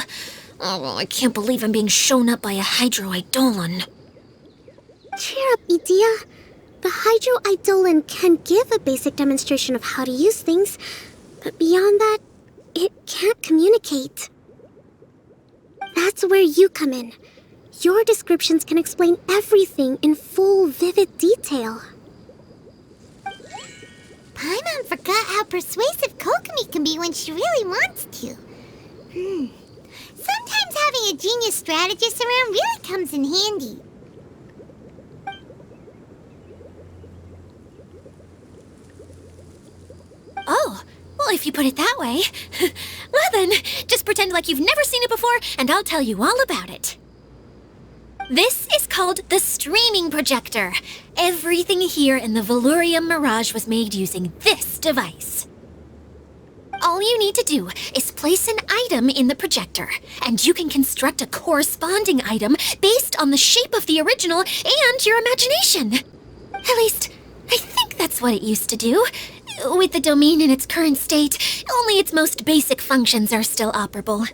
Oh, I can't believe I'm being shown up by a Hydro Eidolon. Cheer up, ediya. The Hydro Eidolon can give a basic demonstration of how to use things, but beyond that, it can't communicate. That's where you come in. Your descriptions can explain everything in full, vivid detail. Paimon forgot how persuasive Kokomi can be when she really wants to. Sometimes having a genius strategist around really comes in handy. Oh, well, if you put it that way. Well then, just pretend like you've never seen it before, and I'll tell you all about it. This is called the streaming projector. Everything here in the Valurium Mirage was made using this device. All you need to do is place an item in the projector, and you can construct a corresponding item based on the shape of the original and your imagination. At least, I think that's what it used to do. With the domain in its current state, only its most basic functions are still operable.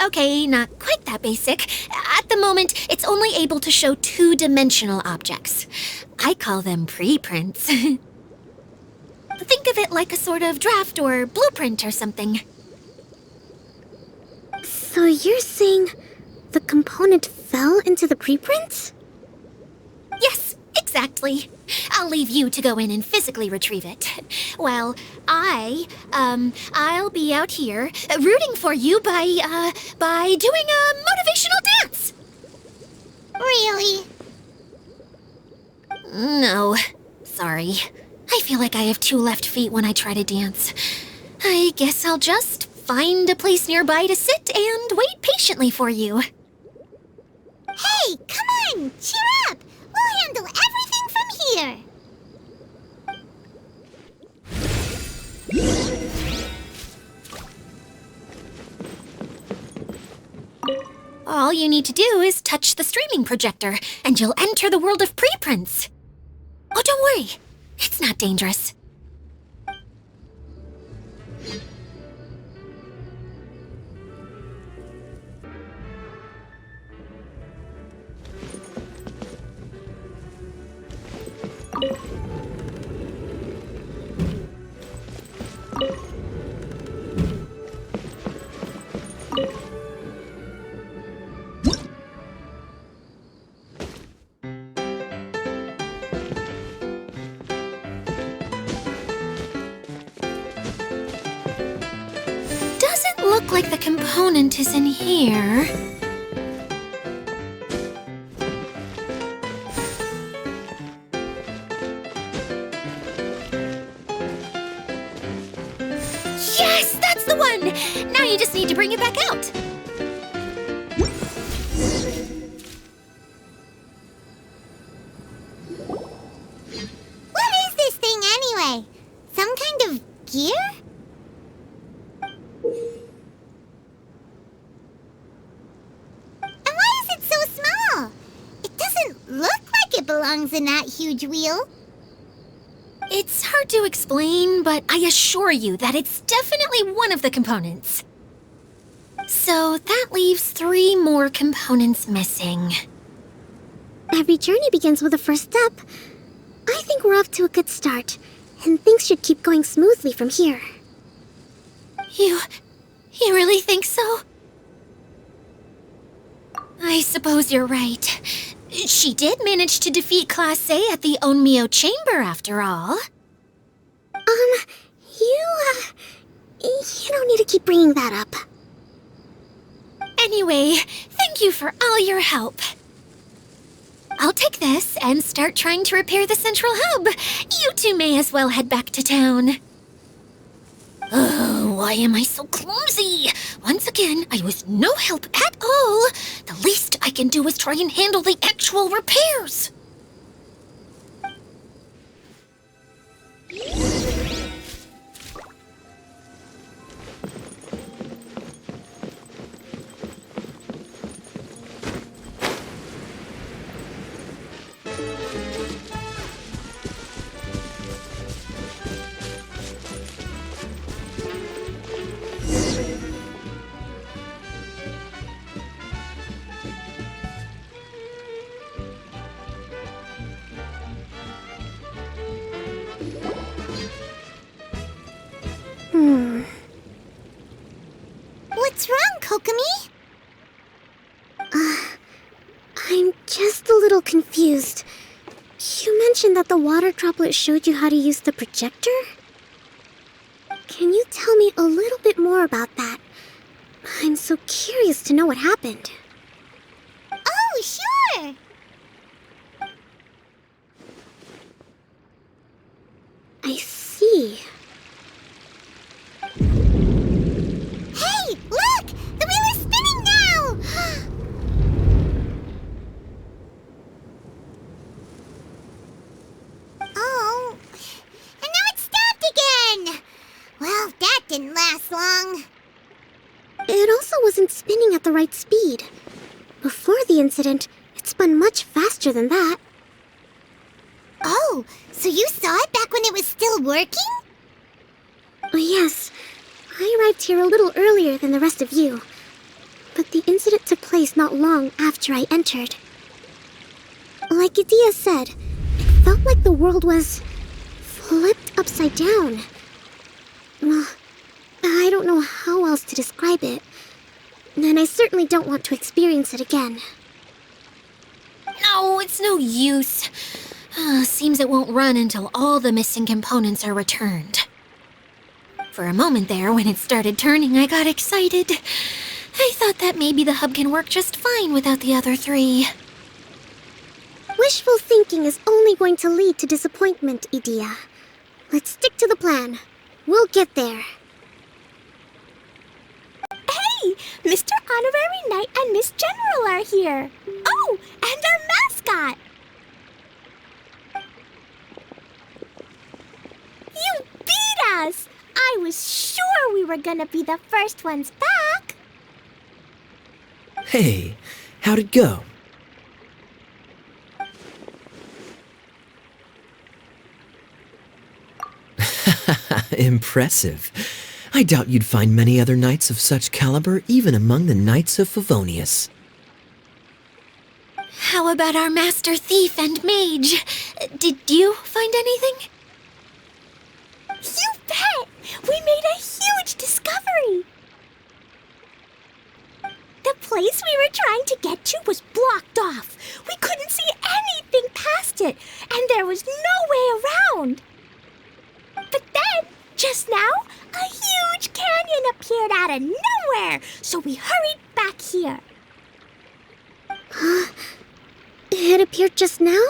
Okay, not quite that basic. At the moment, it's only able to show two-dimensional objects. I call them preprints. Think of it like a sort of draft or blueprint or something. So you're saying the component fell into the preprint? Yes, exactly. I'll leave you to go in and physically retrieve it. Well, I'll be out here rooting for you by doing a motivational dance. Really? No, sorry. I feel like I have two left feet when I try to dance. I guess I'll just find a place nearby to sit and wait patiently for you. Hey, come on! Cheer up! We'll handle everything from here! All you need to do is touch the streaming projector, and you'll enter the world of preprints. Oh, don't worry. It's not dangerous. Look like the component is in here. Yes, that's the one! Now you just need to bring it back out. What is this thing anyway? Some kind of gear? Belongs in that huge wheel. It's hard to explain, but I assure you that it's definitely one of the components. So that leaves 3 more components missing. Every journey begins with a first step. I think we're off to a good start, and things should keep going smoothly from here. You really think so? I suppose you're right. She did manage to defeat Class A at the Onmyo Chamber, after all. You don't need to keep bringing that up. Anyway, thank you for all your help. I'll take this and start trying to repair the central hub. You two may as well head back to town. Oh, why am I so clumsy? Once again, I was no help at all. The least I can do is try and handle the actual repairs. What's wrong, Kokomi? I'm just a little confused. You mentioned that the water droplet showed you how to use the projector? Can you tell me a little bit more about that? I'm so curious to know what happened. Oh, sure! I see. Hey, look! The wheel is spinning now! Oh, and now it's stopped again! Well, that didn't last long. It also wasn't spinning at the right speed. Before the incident, it spun much faster than that. Oh, so you saw it back when it was still working? Oh, yes, I arrived here a little earlier than the rest of you. But the incident took place not long after I entered. Like Ediya said, it felt like the world was flipped upside down. Well, I don't know how else to describe it. And I certainly don't want to experience it again. No, it's no use. Seems it won't run until all the missing components are returned. For a moment there, when it started turning, I got excited. I thought that maybe the hub can work just fine without the other three. Wishful thinking is only going to lead to disappointment, Ediya. Let's stick to the plan. We'll get there. Hey, Mr. Honorary Knight and Miss General are here. Oh, and our mascot. You beat us! I was sure we were gonna be the first ones back. Hey, how'd it go? Impressive. I doubt you'd find many other knights of such caliber even among the Knights of Favonius. How about our master thief and mage? Did you find anything? You bet! We made a huge discovery! The place we were trying to get to was blocked off. We couldn't see anything past it, and there was no way around. But then, just now, a huge canyon appeared out of nowhere, so we hurried back here. It appeared just now?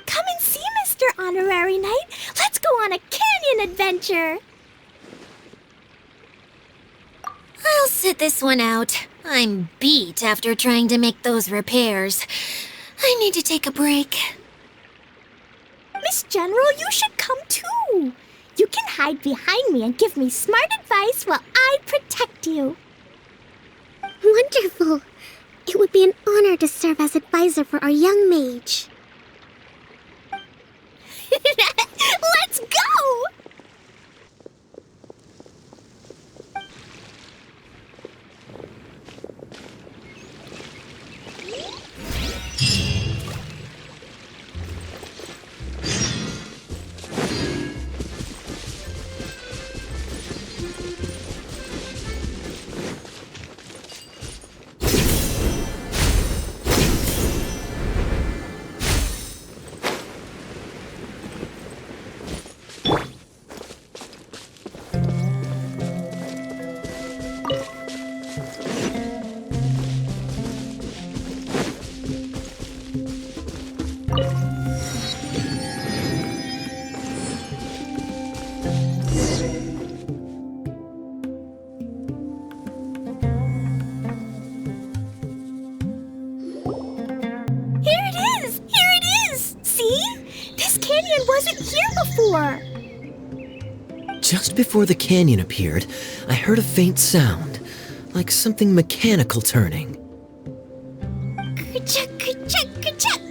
Come and see, Mr. Honorary Knight. Let's go on a canyon adventure. I'll sit this one out. I'm beat after trying to make those repairs. I need to take a break. Miss General, you should come too. You can hide behind me and give me smart advice while I protect you. Wonderful. It would be an honor to serve as advisor for our young mage. Let's go! Just before the canyon appeared, I heard a faint sound, like something mechanical turning. Ka-chuck, ka-chuck, ka-chuck.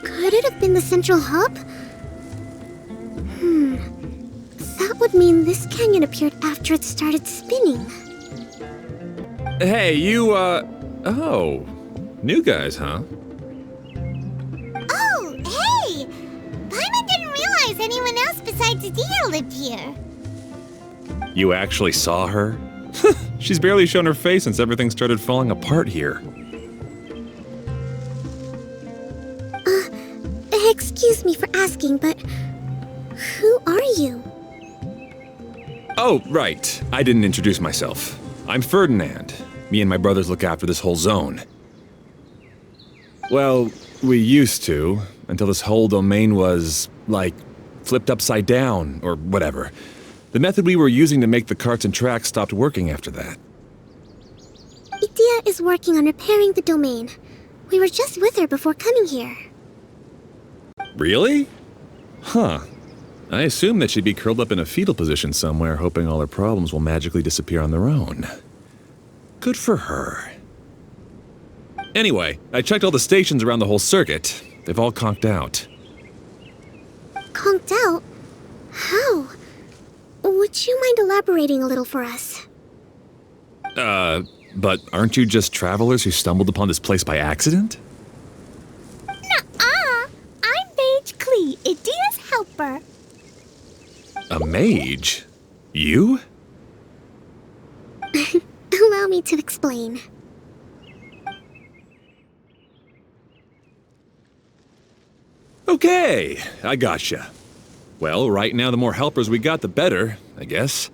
Could it have been the central hub? That would mean this canyon appeared after it started spinning. Hey, you, oh. New guys, huh? Oh, hey! Paimon didn't realize anyone else besides Ediya lived here. You actually saw her? She's barely shown her face since everything started falling apart here. Excuse me for asking, but who are you? Oh, right. I didn't introduce myself. I'm Ferdinand. Me and my brothers look after this whole zone. Well, we used to, until this whole domain was, like, flipped upside down, or whatever. The method we were using to make the carts and tracks stopped working after that. Ediya is working on repairing the domain. We were just with her before coming here. Really? Huh. I assume that she'd be curled up in a fetal position somewhere, hoping all her problems will magically disappear on their own. Good for her. Anyway, I checked all the stations around the whole circuit. They've all conked out. Conked out? How? Would you mind elaborating a little for us? But aren't you just travelers who stumbled upon this place by accident? Nuh-uh. I'm Mage Klee, Ediya's helper. A mage? You? Allow me to explain. Okay, I gotcha. Well, right now the more helpers we got, the better, I guess.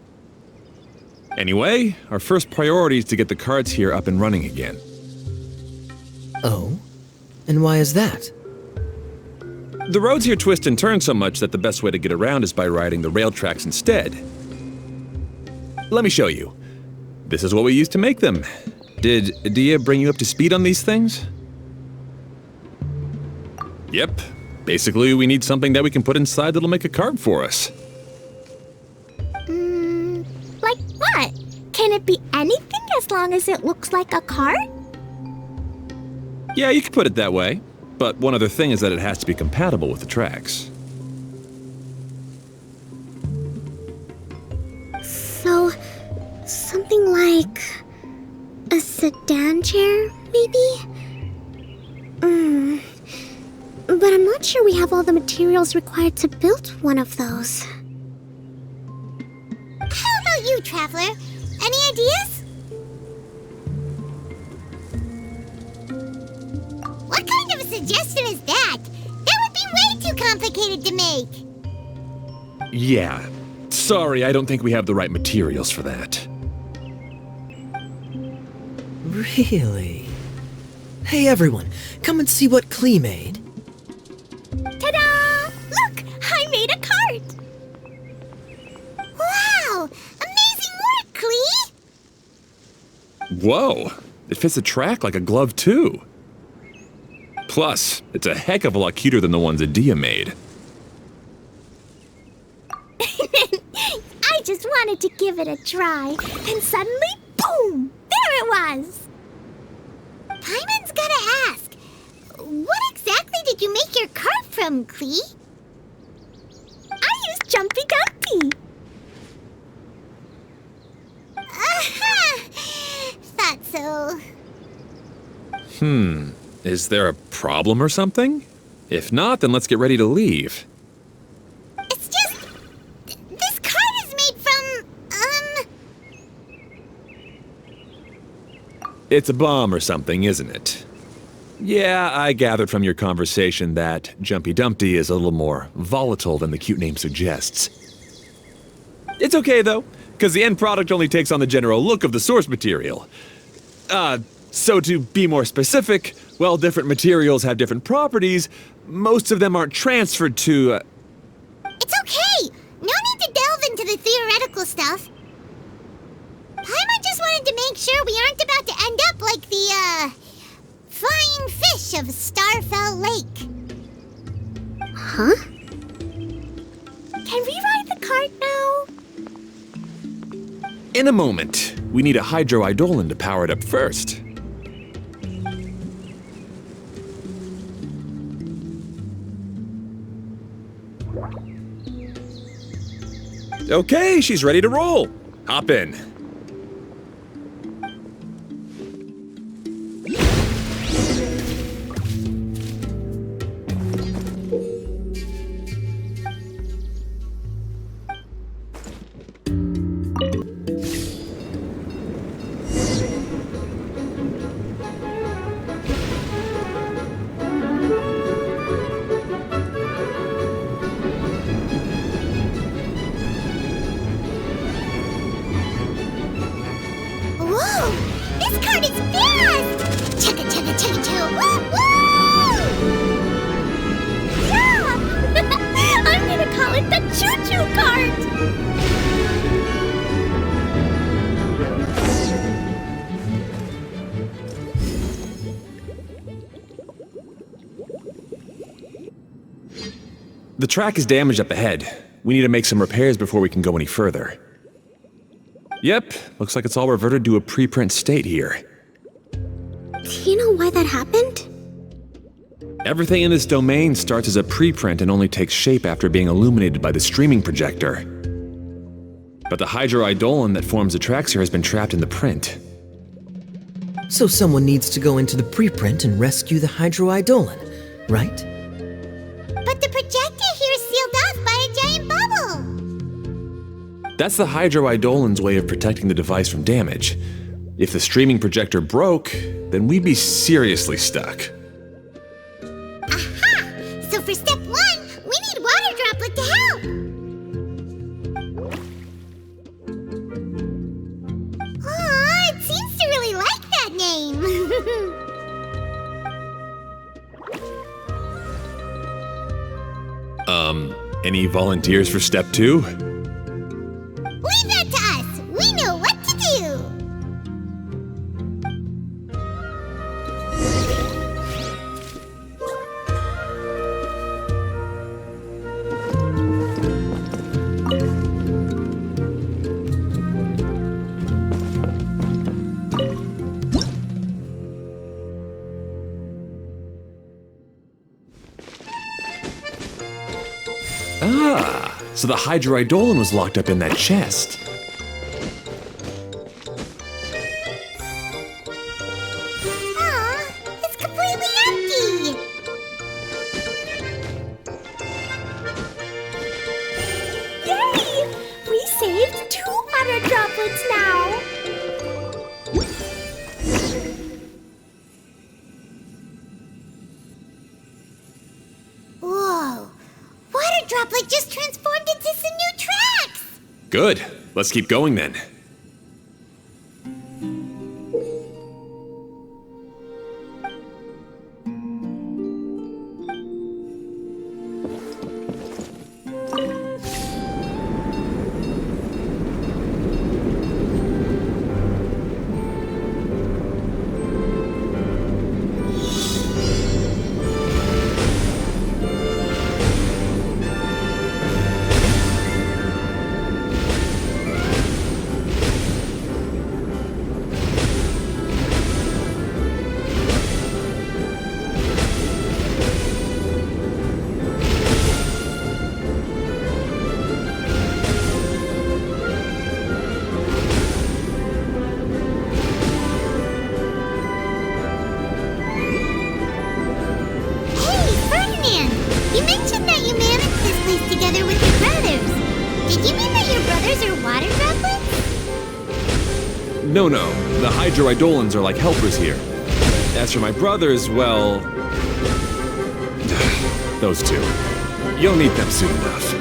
Anyway, our first priority is to get the carts here up and running again. Oh? And why is that? The roads here twist and turn so much that the best way to get around is by riding the rail tracks instead. Let me show you. This is what we used to make them. Did ediya bring you up to speed on these things? Yep. Basically, we need something that we can put inside that'll make a cart for us. Like what? Can it be anything as long as it looks like a cart? Yeah, you could put it that way. But one other thing is that it has to be compatible with the tracks. So, something like a sedan chair, maybe? But I'm not sure we have all the materials required to build one of those. How about you, Traveler? Any ideas? What kind of a suggestion is that? That would be way too complicated to make. Yeah. Sorry, I don't think we have the right materials for that. Really? Hey everyone, come and see what Klee made. Ta-da! Look! I made a cart! Wow! Amazing work, Klee! Whoa! It fits the track like a glove, too. Plus, it's a heck of a lot cuter than the ones ediya made. I just wanted to give it a try. Then suddenly, boom! There it was! Paimon's gotta ask, what exactly did you make your cart from, Klee? I used Jumpy Dumpy. Aha! Thought so. Is there a problem or something? If not, then let's get ready to leave. It's just... this cart is made from, It's a bomb or something, isn't it? Yeah, I gathered from your conversation that Jumpy Dumpty is a little more volatile than the cute name suggests. It's okay, though, because the end product only takes on the general look of the source material. So to be more specific, while different materials have different properties, most of them aren't transferred to... It's okay! No need to delve into the theoretical stuff. Paimon just wanted to make sure we aren't about to end up like the, flying fish of Starfell Lake. Huh? Can we ride the cart now? In a moment, we need a hydroidolin to power it up first. Okay, she's ready to roll. Hop in. The track is damaged up ahead. We need to make some repairs before we can go any further. Yep, looks like it's all reverted to a preprint state here. Do you know why that happened? Everything in this domain starts as a preprint and only takes shape after being illuminated by the streaming projector. But the hydroidolin that forms the tracks here has been trapped in the print. So someone needs to go into the preprint and rescue the hydroidolin, right? But the projector here is sealed off by a giant bubble. That's the hydroidolin's way of protecting the device from damage. If the streaming projector broke, then we'd be seriously stuck. Aha! So for step 1, we need water droplet to help. Aw, it seems to really like that name. Any volunteers for step 2? Leave that to us. We know what to do. Ah, so the hydroidolin was locked up in that chest. Aw, it's completely empty. Yay! We saved 2 water droplets now. Whoa, water droplet just transformed into some new tracks. Good. Let's keep going then. You mentioned that you managed this place together with your brothers. Did you mean that your brothers are water droplets? No, the hydroidolins are like helpers here. As for my brothers, well... those two. You'll meet them soon enough.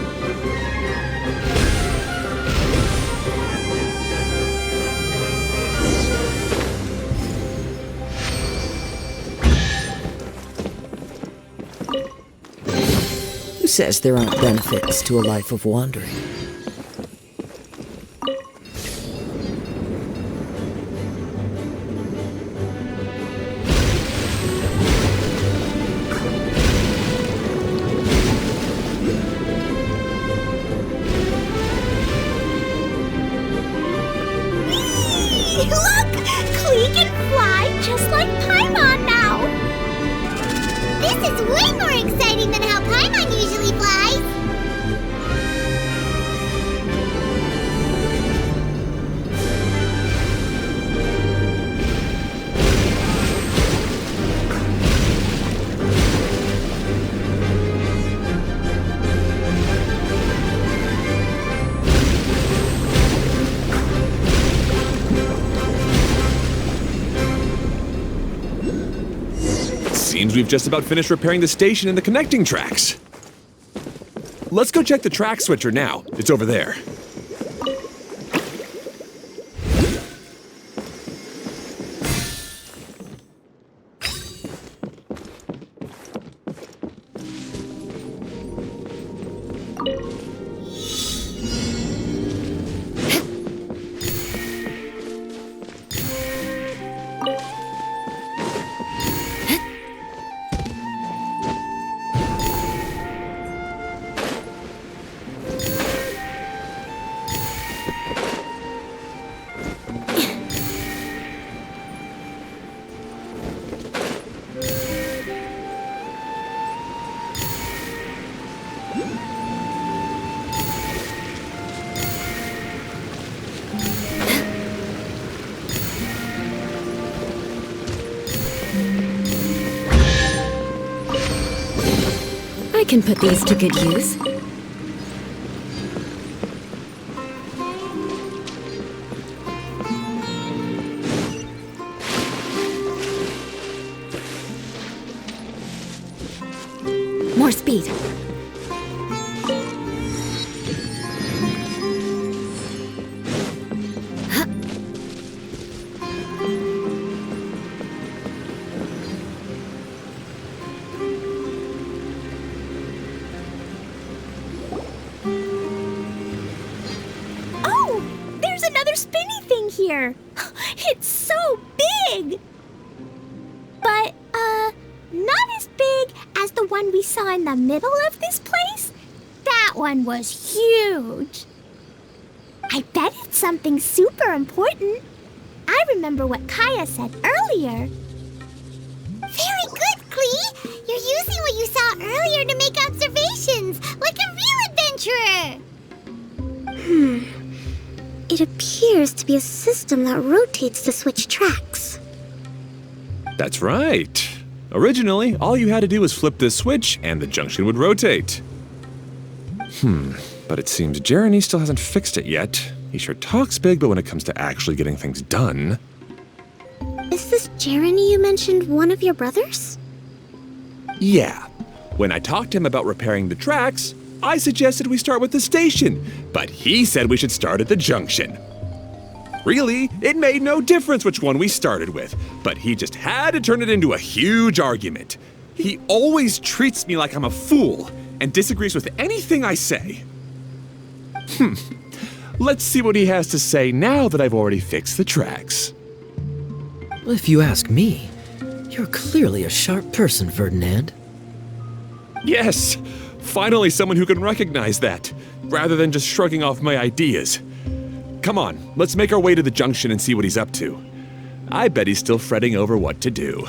Who says there aren't benefits to a life of wandering? Look! Klee can fly just like Paimon now! This is way more exciting than how Paimon usually flies. Seems we've just about finished repairing the station and the connecting tracks. Let's go check the track switcher now. It's over there. can put these to good use. More speed. Oh, there's another spinny thing here. It's so big. But, not as big as the one we saw in the middle of this place. That one was huge. I bet it's something super important. I remember what Kaeya said earlier. Very good, Klee! You're using what you saw earlier to make observations, like a real adventurer! It appears to be a system that rotates to switch tracks. That's right. Originally, all you had to do was flip this switch and the junction would rotate. But it seems Jeremy still hasn't fixed it yet. He sure talks big, but when it comes to actually getting things done... Is this Jeremy you mentioned one of your brothers? Yeah. When I talked to him about repairing the tracks, I suggested we start with the station, but he said we should start at the junction. Really, it made no difference which one we started with, but he just had to turn it into a huge argument. He always treats me like I'm a fool and disagrees with anything I say. Let's see what he has to say now that I've already fixed the tracks. If you ask me, you're clearly a sharp person, Ferdinand. Yes, finally someone who can recognize that, rather than just shrugging off my ideas. Come on, let's make our way to the junction and see what he's up to. I bet he's still fretting over what to do.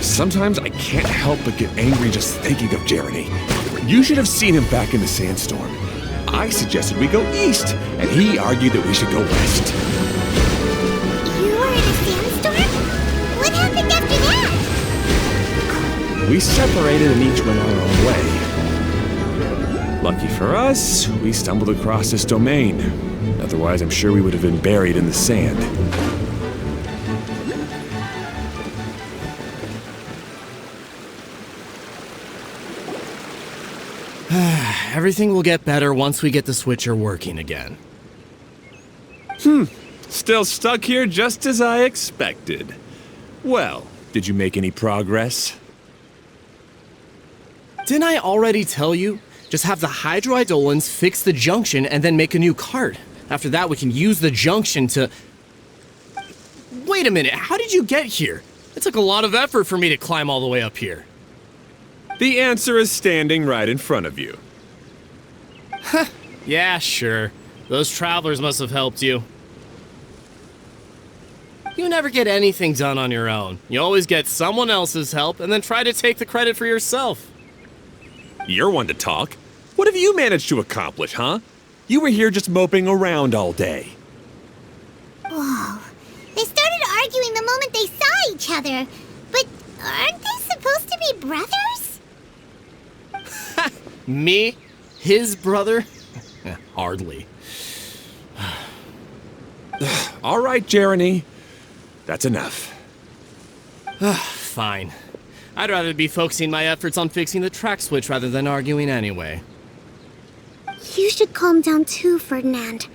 Sometimes I can't help but get angry just thinking of Jeremy. You should have seen him back in the sandstorm. I suggested we go east, and he argued that we should go west. You were in a sandstorm? What happened after that? We separated and each went our own way. Lucky for us, we stumbled across this domain. Otherwise, I'm sure we would have been buried in the sand. Everything will get better once we get the switcher working again. Still stuck here just as I expected. Well, did you make any progress? Didn't I already tell you? Just have the hydroidolins fix the junction and then make a new cart. After that, we can use the junction to... Wait a minute, how did you get here? It took a lot of effort for me to climb all the way up here. The answer is standing right in front of you. Yeah, sure. Those travelers must have helped you. You never get anything done on your own. You always get someone else's help and then try to take the credit for yourself. You're one to talk. What have you managed to accomplish, huh? You were here just moping around all day. Whoa. They started arguing the moment they saw each other. But aren't they supposed to be brothers? Me? His brother? Hardly. All right, Jeremy. That's enough. Fine. I'd rather be focusing my efforts on fixing the track switch rather than arguing anyway. You should calm down too, Ferdinand.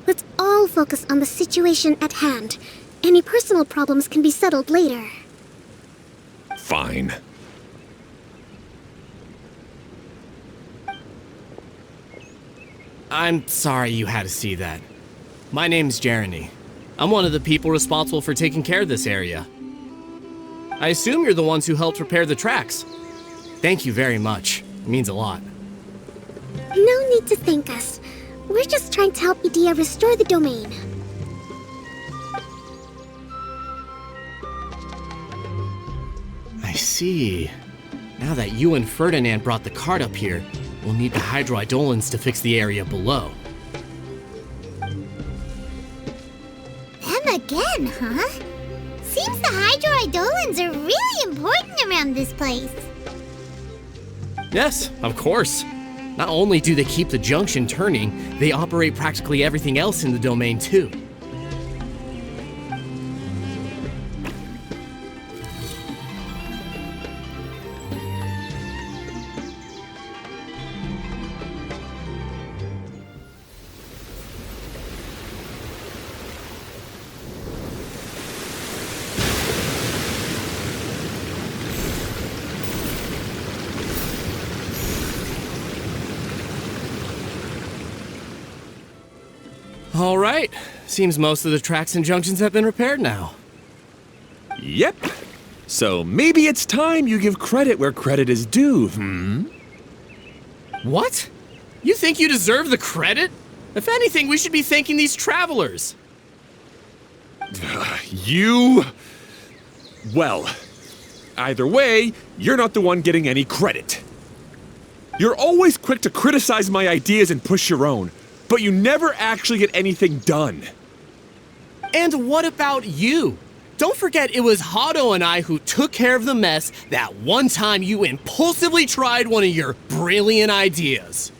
Let's all focus on the situation at hand. Any personal problems can be settled later. Fine. I'm sorry you had to see that. My name's Jeremy. I'm one of the people responsible for taking care of this area. I assume you're the ones who helped repair the tracks. Thank you very much. It means a lot. No need to thank us. We're just trying to help Ediya restore the domain. I see. Now that you and Ferdinand brought the cart up here, we'll need the hydroidolins to fix the area below. Them again, huh? Seems the hydroidolins are really important around this place. Yes, of course. Not only do they keep the junction turning, they operate practically everything else in the domain too. All right. Seems most of the tracks and junctions have been repaired now. Yep. So maybe it's time you give credit where credit is due, What? You think you deserve the credit? If anything, we should be thanking these travelers. Well, either way, you're not the one getting any credit. You're always quick to criticize my ideas and push your own, but you never actually get anything done. And what about you? Don't forget it was Hado and I who took care of the mess that one time you impulsively tried one of your brilliant ideas.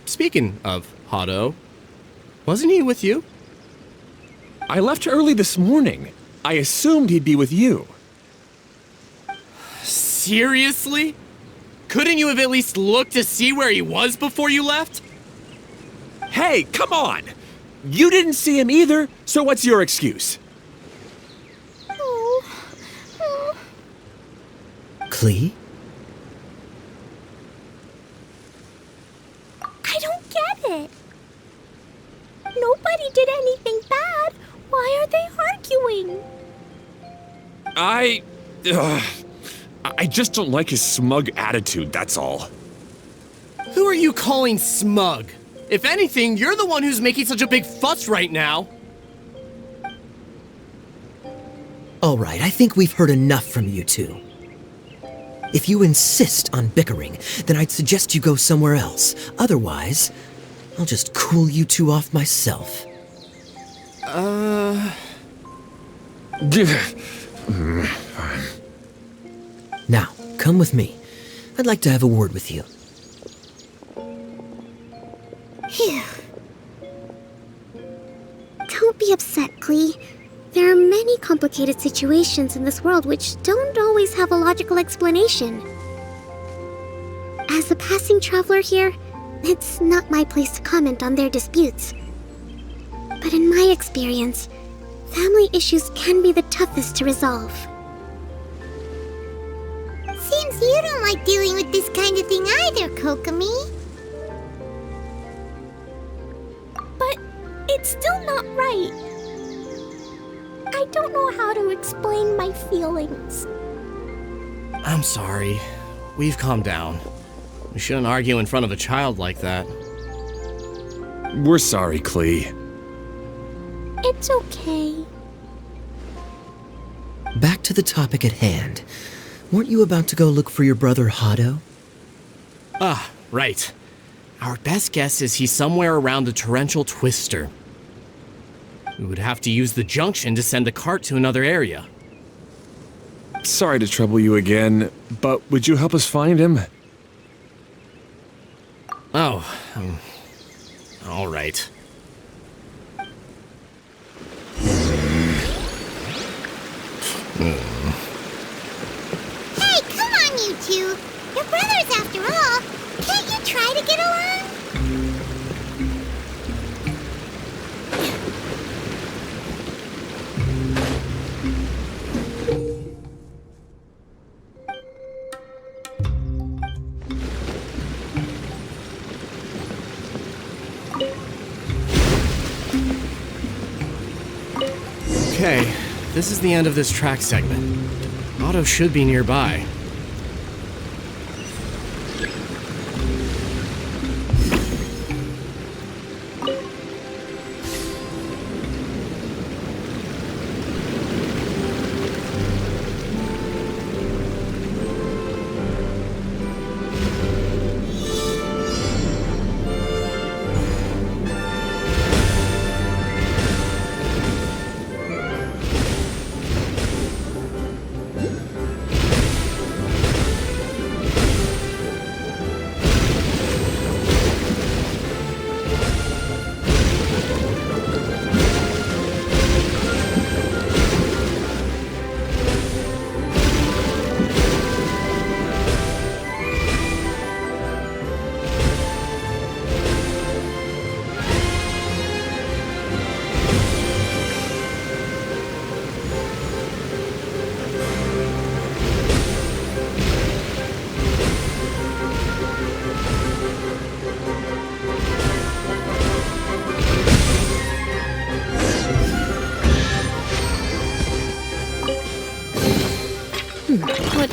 Speaking of Hado, wasn't he with you? I left early this morning. I assumed he'd be with you. Seriously? Couldn't you have at least looked to see where he was before you left? Hey, come on! You didn't see him either, so what's your excuse? Klee? I don't get it. Nobody did anything bad. Why are they arguing? I just don't like his smug attitude, that's all. Who are you calling smug? If anything, you're the one who's making such a big fuss right now. All right, I think we've heard enough from you two. If you insist on bickering, then I'd suggest you go somewhere else. Otherwise, I'll just cool you two off myself. Fine. Now, come with me. I'd like to have a word with you. Phew. Don't be upset, Klee. There are many complicated situations in this world which don't always have a logical explanation. As a passing traveler here, it's not my place to comment on their disputes. But in my experience, family issues can be the toughest to resolve. Seems you don't like dealing with this kind of thing either, Kokomi. But it's still not right. I don't know how to explain my feelings. I'm sorry. We've calmed down. We shouldn't argue in front of a child like that. We're sorry, Klee. It's okay. Back to the topic at hand. Weren't you about to go look for your brother Hado? Ah, right. Our best guess is he's somewhere around the torrential twister. We would have to use the junction to send the cart to another area. Sorry to trouble you again, but would you help us find him? Oh, all right. Hey, come on, you two. You're brothers after all. Can't you try to get along? Okay, this is the end of this track segment. Otto should be nearby.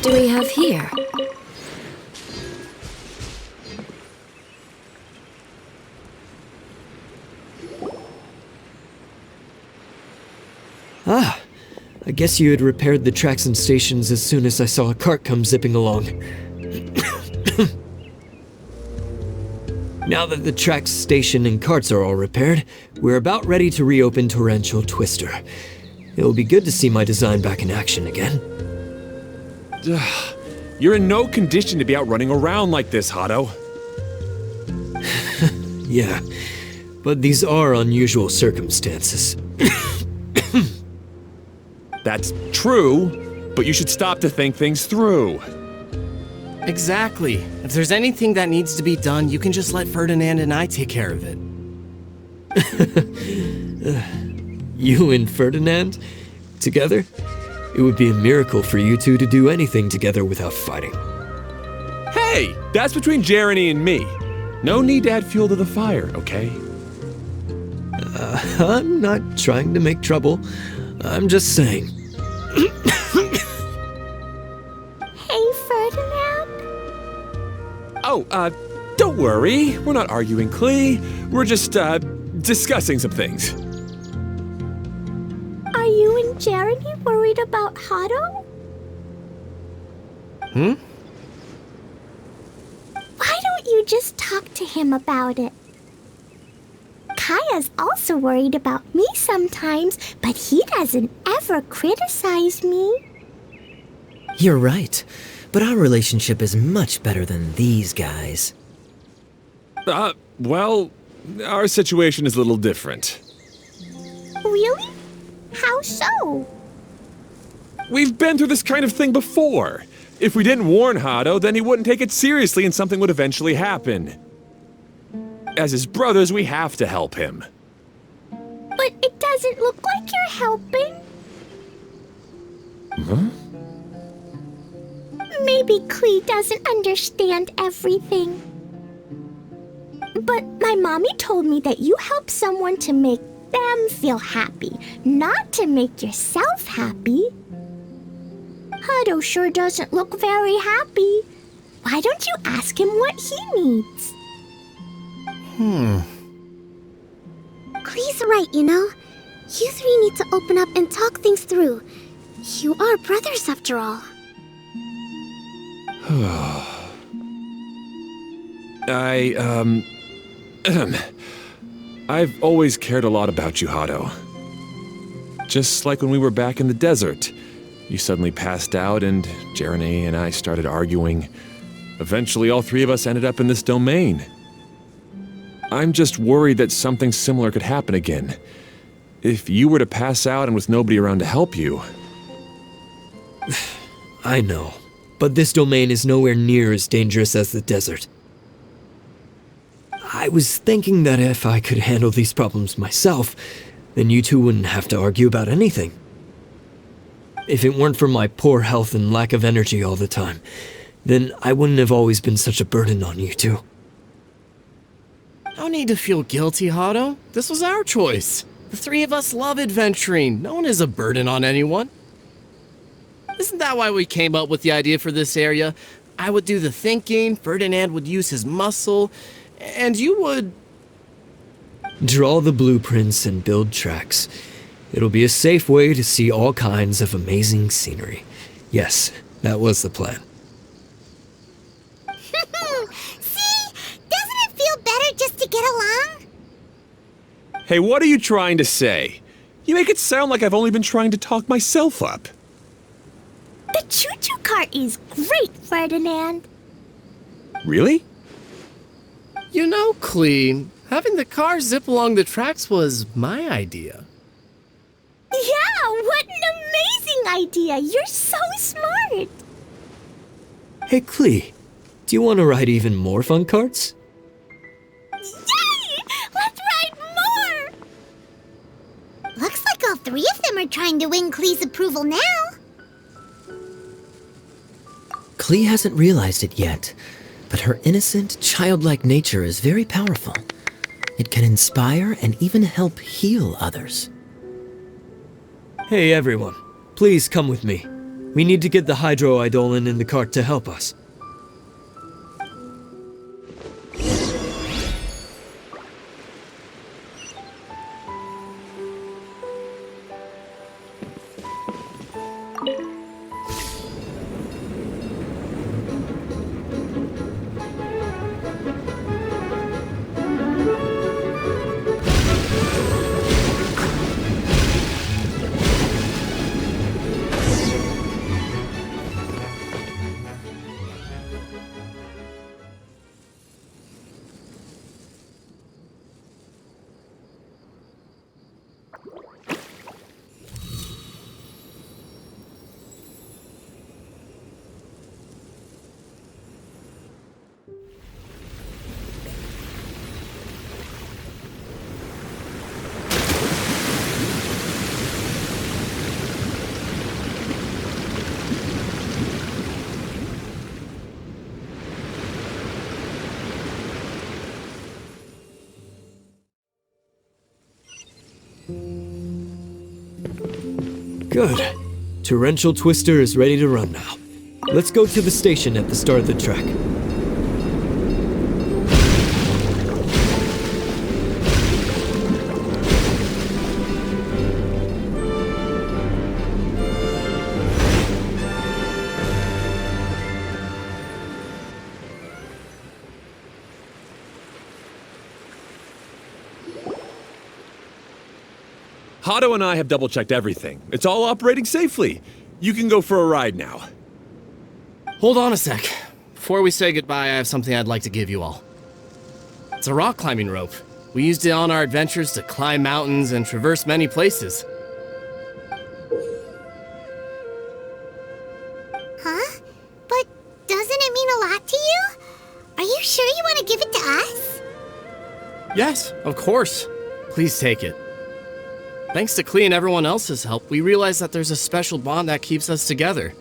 What do we have here? Ah, I guess you had repaired the tracks and stations as soon as I saw a cart come zipping along. Now that the tracks, station, and carts are all repaired, we're about ready to reopen Torrential Twister. It'll be good to see my design back in action again. You're in no condition to be out running around like this, Hado. Yeah, but these are unusual circumstances. That's true, but you should stop to think things through. Exactly. If there's anything that needs to be done, you can just let Ferdinand and I take care of it. You and Ferdinand? Together? It would be a miracle for you two to do anything together without fighting. Hey, that's between Jeremy and me. No need to add fuel to the fire, okay? I'm not trying to make trouble. I'm just saying. Hey, Ferdinand. Oh, don't worry. We're not arguing, Klee. We're just, discussing some things. Are you and Jeremy worried about Hado? Hmm? Why don't you just talk to him about it? Kaeya's also worried about me sometimes, but he doesn't ever criticize me. You're right, but our relationship is much better than these guys. Well, our situation is a little different. Really? How so? We've been through this kind of thing before. If we didn't warn Hado, then he wouldn't take it seriously and something would eventually happen. As his brothers, we have to help him. But it doesn't look like you're helping. Huh? Maybe Klee doesn't understand everything. But my mommy told me that you help someone to make them feel happy, not to make yourself happy. Hado sure doesn't look very happy. Why don't you ask him what he needs? Klee's right, you know. You three need to open up and talk things through. You are brothers after all. I've always cared a lot about you, Hado. Just like when we were back in the desert. You suddenly passed out and Jeremy and I started arguing. Eventually, all three of us ended up in this domain. I'm just worried that something similar could happen again. If you were to pass out and with nobody around to help you. I know, but this domain is nowhere near as dangerous as the desert. I was thinking that if I could handle these problems myself, then you two wouldn't have to argue about anything. If it weren't for my poor health and lack of energy all the time, then I wouldn't have always been such a burden on you two. No need to feel guilty, Hado. This was our choice. The three of us love adventuring. No one is a burden on anyone. Isn't that why we came up with the idea for this area? I would do the thinking, Ferdinand would use his muscle, and you would... Draw the blueprints and build tracks. It'll be a safe way to see all kinds of amazing scenery. Yes, that was the plan. See? Doesn't it feel better just to get along? Hey, what are you trying to say? You make it sound like I've only been trying to talk myself up. The choo-choo cart is great, Ferdinand. Really? You know, Klee, having the car zip along the tracks was my idea. Yeah, what an amazing idea! You're so smart! Hey, Klee, do you want to ride even more fun carts? Yay! Let's ride more! Looks like all three of them are trying to win Klee's approval now. Klee hasn't realized it yet, but her innocent, childlike nature is very powerful. It can inspire and even help heal others. Hey everyone, please come with me. We need to get the Hydro Eidolon in the cart to help us. Good. Torrential Twister is ready to run now. Let's go to the station at the start of the track. Hado and I have double-checked everything. It's all operating safely. You can go for a ride now. Hold on a sec. Before we say goodbye, I have something I'd like to give you all. It's a rock climbing rope. We used it on our adventures to climb mountains and traverse many places. Huh? But doesn't it mean a lot to you? Are you sure you want to give it to us? Yes, of course. Please take it. Thanks to Klee and everyone else's help, we realized that there's a special bond that keeps us together.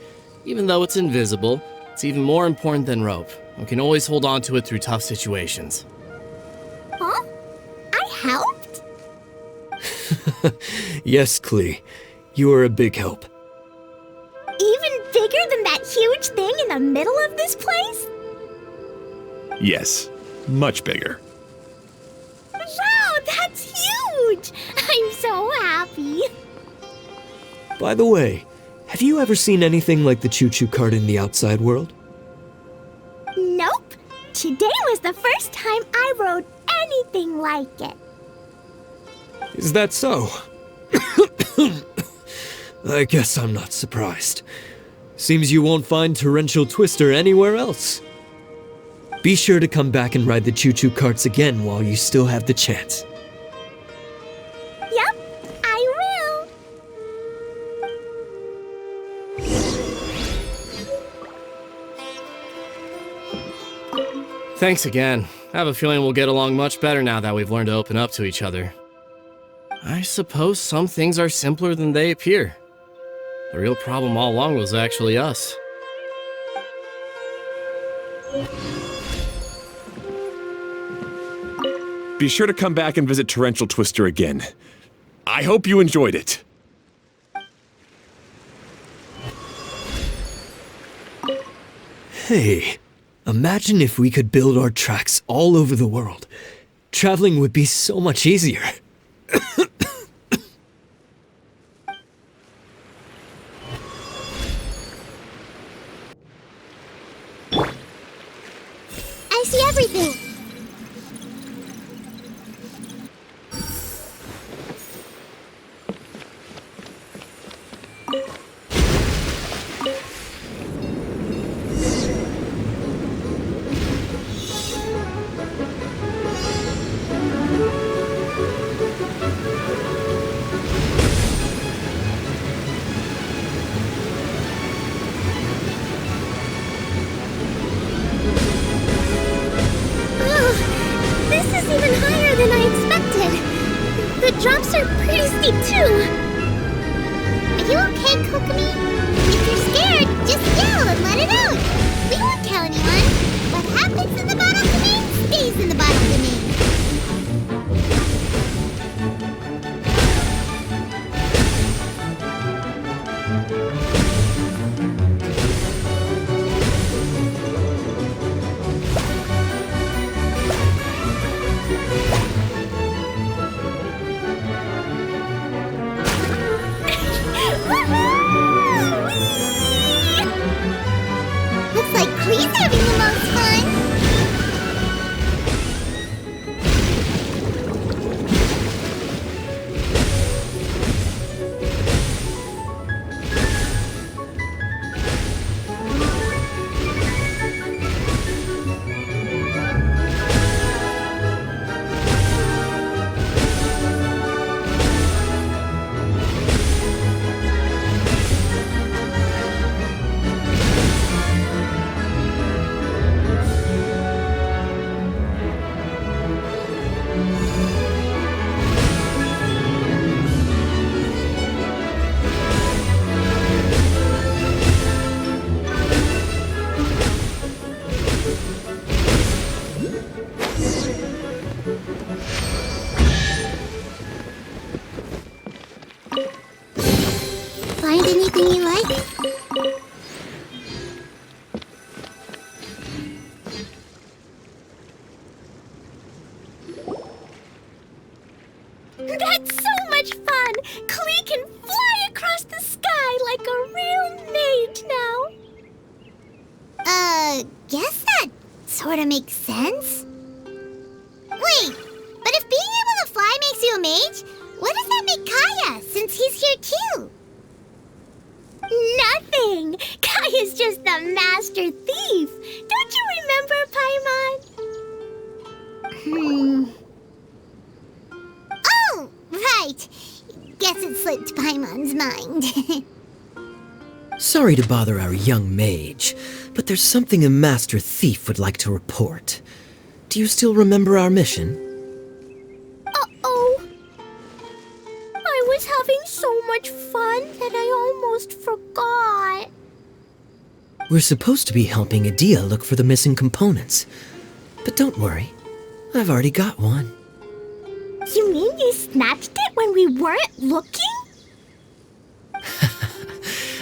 Even though it's invisible, it's even more important than rope. We can always hold on to it through tough situations. Huh? I helped? Yes, Klee. You are a big help. Even bigger than that huge thing in the middle of this place? Yes, much bigger. Wow, that's huge! I'm so happy. By the way, have you ever seen anything like the choo-choo cart in the outside world? Nope. Today was the first time I rode anything like it. Is that so? I guess I'm not surprised. Seems you won't find Torrential Twister anywhere else. Be sure to come back and ride the choo-choo carts again while you still have the chance. Yep, I will. Thanks again. I have a feeling we'll get along much better now that we've learned to open up to each other. I suppose some things are simpler than they appear. The real problem all along was actually us. Be sure to come back and visit Torrential Twister again. I hope you enjoyed it. Hey, imagine if we could build our tracks all over the world. Traveling would be so much easier. I see everything. This is even higher than I expected. The drops are pretty steep too. Are you okay, Kokomi? If you're scared, just yell and let it out. We won't tell anyone. What happens in the bottom domain stays in the bottom domain. Find anything you like? That's so much fun! Klee can fly across the sky like a real mage now. Guess that sorta makes sense. Wait, but if being able to fly makes you a mage, what does that make Kaeya, since he's here too? Nothing! Kaeya's just the master thief! Don't you remember, Paimon? Oh, right. Guess it slipped Paimon's mind. Sorry to bother our young mage, but there's something a master thief would like to report. Do you still remember our mission? Uh-oh. I was having so much fun that I almost forgot. We're supposed to be helping Ediya look for the missing components. But don't worry, I've already got one. You mean you snatched it when we weren't looking?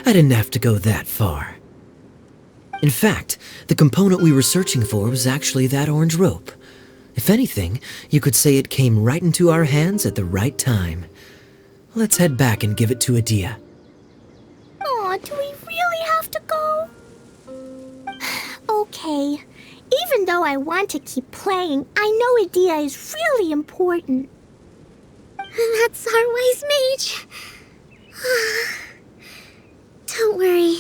I didn't have to go that far. In fact, the component we were searching for was actually that orange rope. If anything, you could say it came right into our hands at the right time. Let's head back and give it to Ediya. Aw, do we really have to go? Okay. Even though I want to keep playing, I know Ediya is really important. That's our wise mage. Don't worry.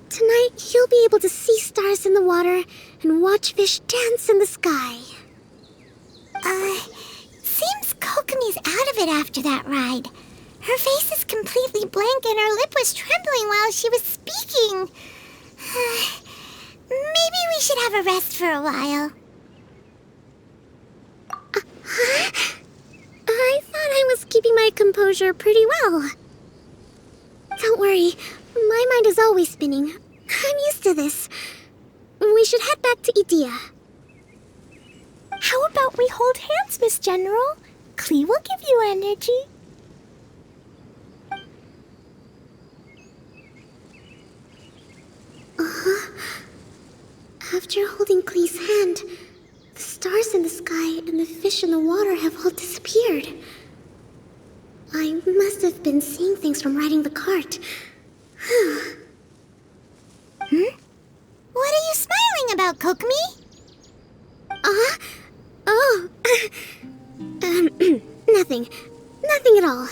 Tonight, you'll be able to see stars in the water and watch fish dance in the sky. Seems Kokomi's out of it after that ride. Her face is completely blank and her lip was trembling while she was speaking. Maybe we should have a rest for a while. I thought I was keeping my composure pretty well. Don't worry, my mind is always spinning. I'm used to this. We should head back to Ediya. How about we hold hands, Miss General? Klee will give you energy. After holding Klee's hand, the stars in the sky and the fish in the water have all disappeared. I must have been seeing things from riding the cart. What are you smiling about, Kokomi? Nothing. Nothing at all.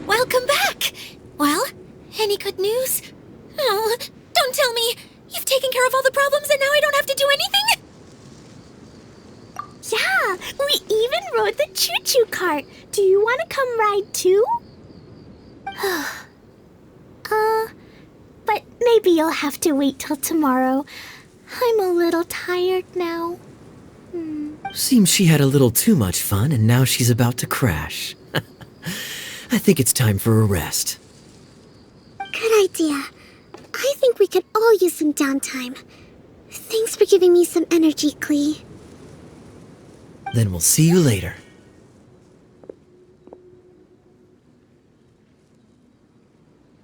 Welcome back! Well, any good news? Oh, don't tell me! You've taken care of all the problems and now I don't have to do anything? Yeah, we even rode the choo-choo cart. Do you want to come ride too? But maybe you'll have to wait till tomorrow. I'm a little tired now. Seems she had a little too much fun and now she's about to crash. I think it's time for a rest. Good idea. I think we could all use some downtime. Thanks for giving me some energy, Klee. Then we'll see you later.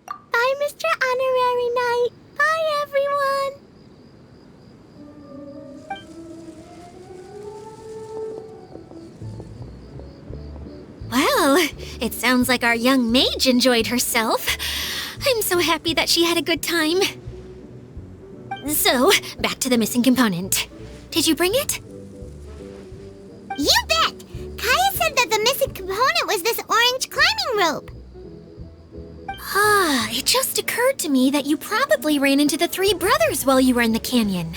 Bye, Mr. Honorary Knight. Bye, everyone. Well, it sounds like our young mage enjoyed herself. I'm so happy that she had a good time. So, back to the missing component. Did you bring it? You bet! Kaeya said that the missing component was this orange climbing rope. Ah, it just occurred to me that you probably ran into the three brothers while you were in the canyon.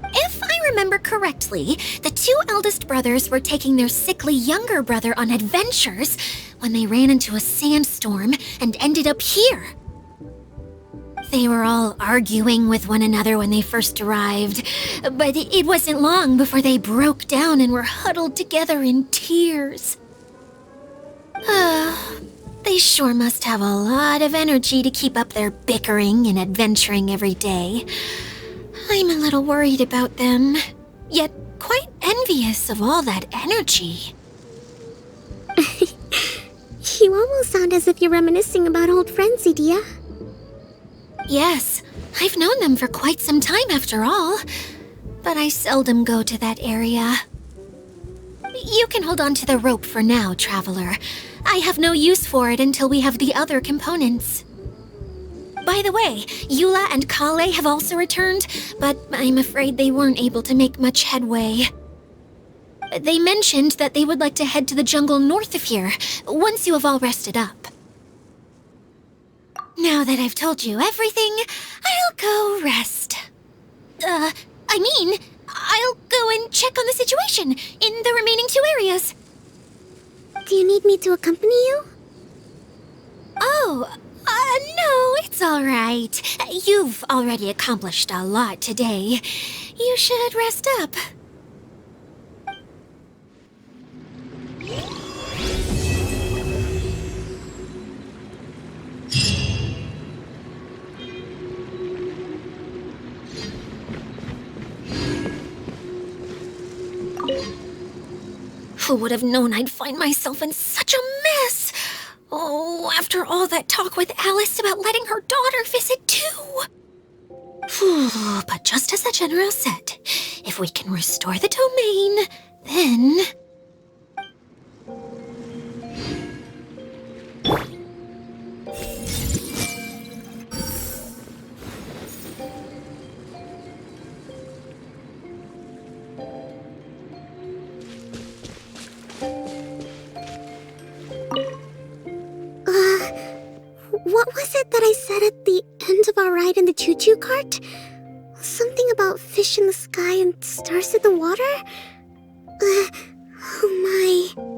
If I remember correctly, the two eldest brothers were taking their sickly younger brother on adventures when they ran into a sandstorm and ended up here. They were all arguing with one another when they first arrived, but it wasn't long before they broke down and were huddled together in tears. They sure must have a lot of energy to keep up their bickering and adventuring every day. I'm a little worried about them, yet quite envious of all that energy. You almost sound as if you're reminiscing about old friends, ediya. Yes, I've known them for quite some time after all, but I seldom go to that area. You can hold on to the rope for now, Traveler. I have no use for it until we have the other components. By the way, Eula and Collei have also returned, but I'm afraid they weren't able to make much headway. They mentioned that they would like to head to the jungle north of here, once you have all rested up. Now that I've told you everything, I'll go rest. I'll go and check on the situation in the remaining two areas. Do you need me to accompany you? Oh, no, it's all right. You've already accomplished a lot today. You should rest up. Who would have known I'd find myself in such a mess? Oh, after all that talk with Alice about letting her daughter visit too. But just as the General said, if we can restore the domain, then... What was it that I said at the end of our ride in the choo-choo cart? Something about fish in the sky and stars in the water? Oh my...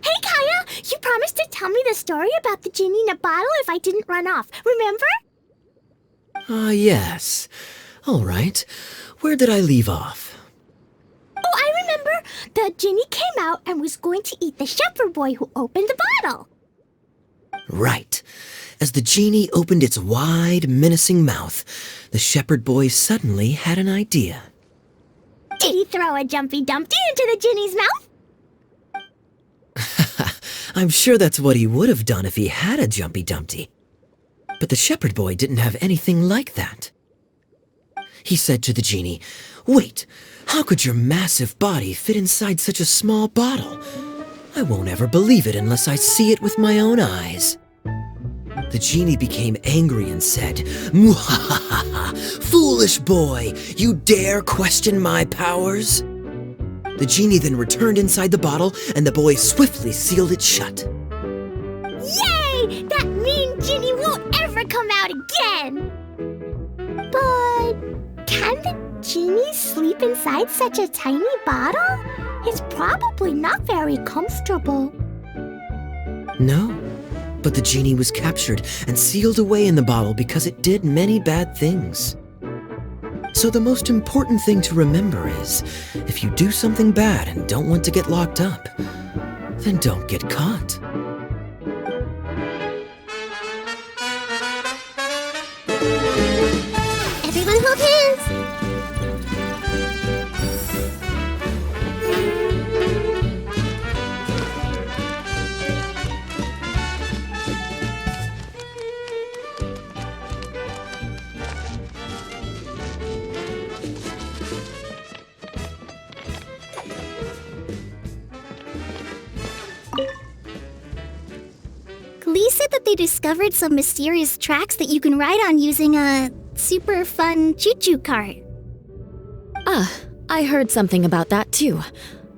Hey, Kaeya! You promised to tell me the story about the genie in a bottle if I didn't run off, remember? Yes. All right. Where did I leave off? Oh, I remember! The genie came out and was going to eat the shepherd boy who opened the bottle. Right. As the genie opened its wide, menacing mouth, the shepherd boy suddenly had an idea. Did he throw a Jumpy Dumpty into the genie's mouth? I'm sure that's what he would have done if he had a Jumpy Dumpty. But the shepherd boy didn't have anything like that. He said to the genie, "Wait, how could your massive body fit inside such a small bottle? I won't ever believe it unless I see it with my own eyes." The genie became angry and said, "Muhahaha! Foolish boy! You dare question my powers?" The genie then returned inside the bottle, and the boy swiftly sealed it shut. Yay! That mean genie won't ever come out again! But can the genie sleep inside such a tiny bottle? It's probably not very comfortable. No, but the genie was captured and sealed away in the bottle because it did many bad things. So the most important thing to remember is, if you do something bad and don't want to get locked up, then don't get caught. Everyone hold hands! said that they discovered some mysterious tracks that you can ride on using a super fun choo-choo cart. Ah, I heard something about that too.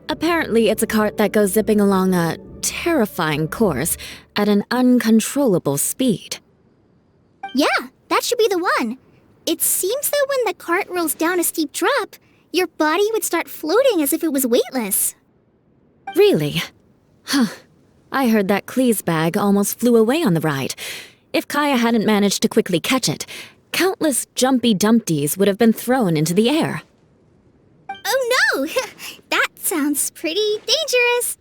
Apparently, it's a cart that goes zipping along a terrifying course at an uncontrollable speed. Yeah, that should be the one. It seems that when the cart rolls down a steep drop, your body would start floating as if it was weightless. Really? Huh. I heard that Klee's bag almost flew away on the ride. If Kaeya hadn't managed to quickly catch it, countless jumpy dumpties would have been thrown into the air. Oh no! That sounds pretty dangerous.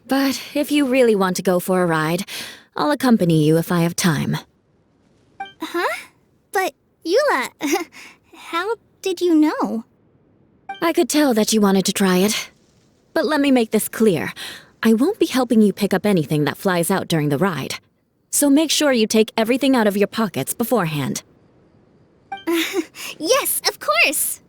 But if you really want to go for a ride, I'll accompany you if I have time. Huh? But, Eula, how did you know? I could tell that you wanted to try it. But let me make this clear. I won't be helping you pick up anything that flies out during the ride. So make sure you take everything out of your pockets beforehand. Yes, of course!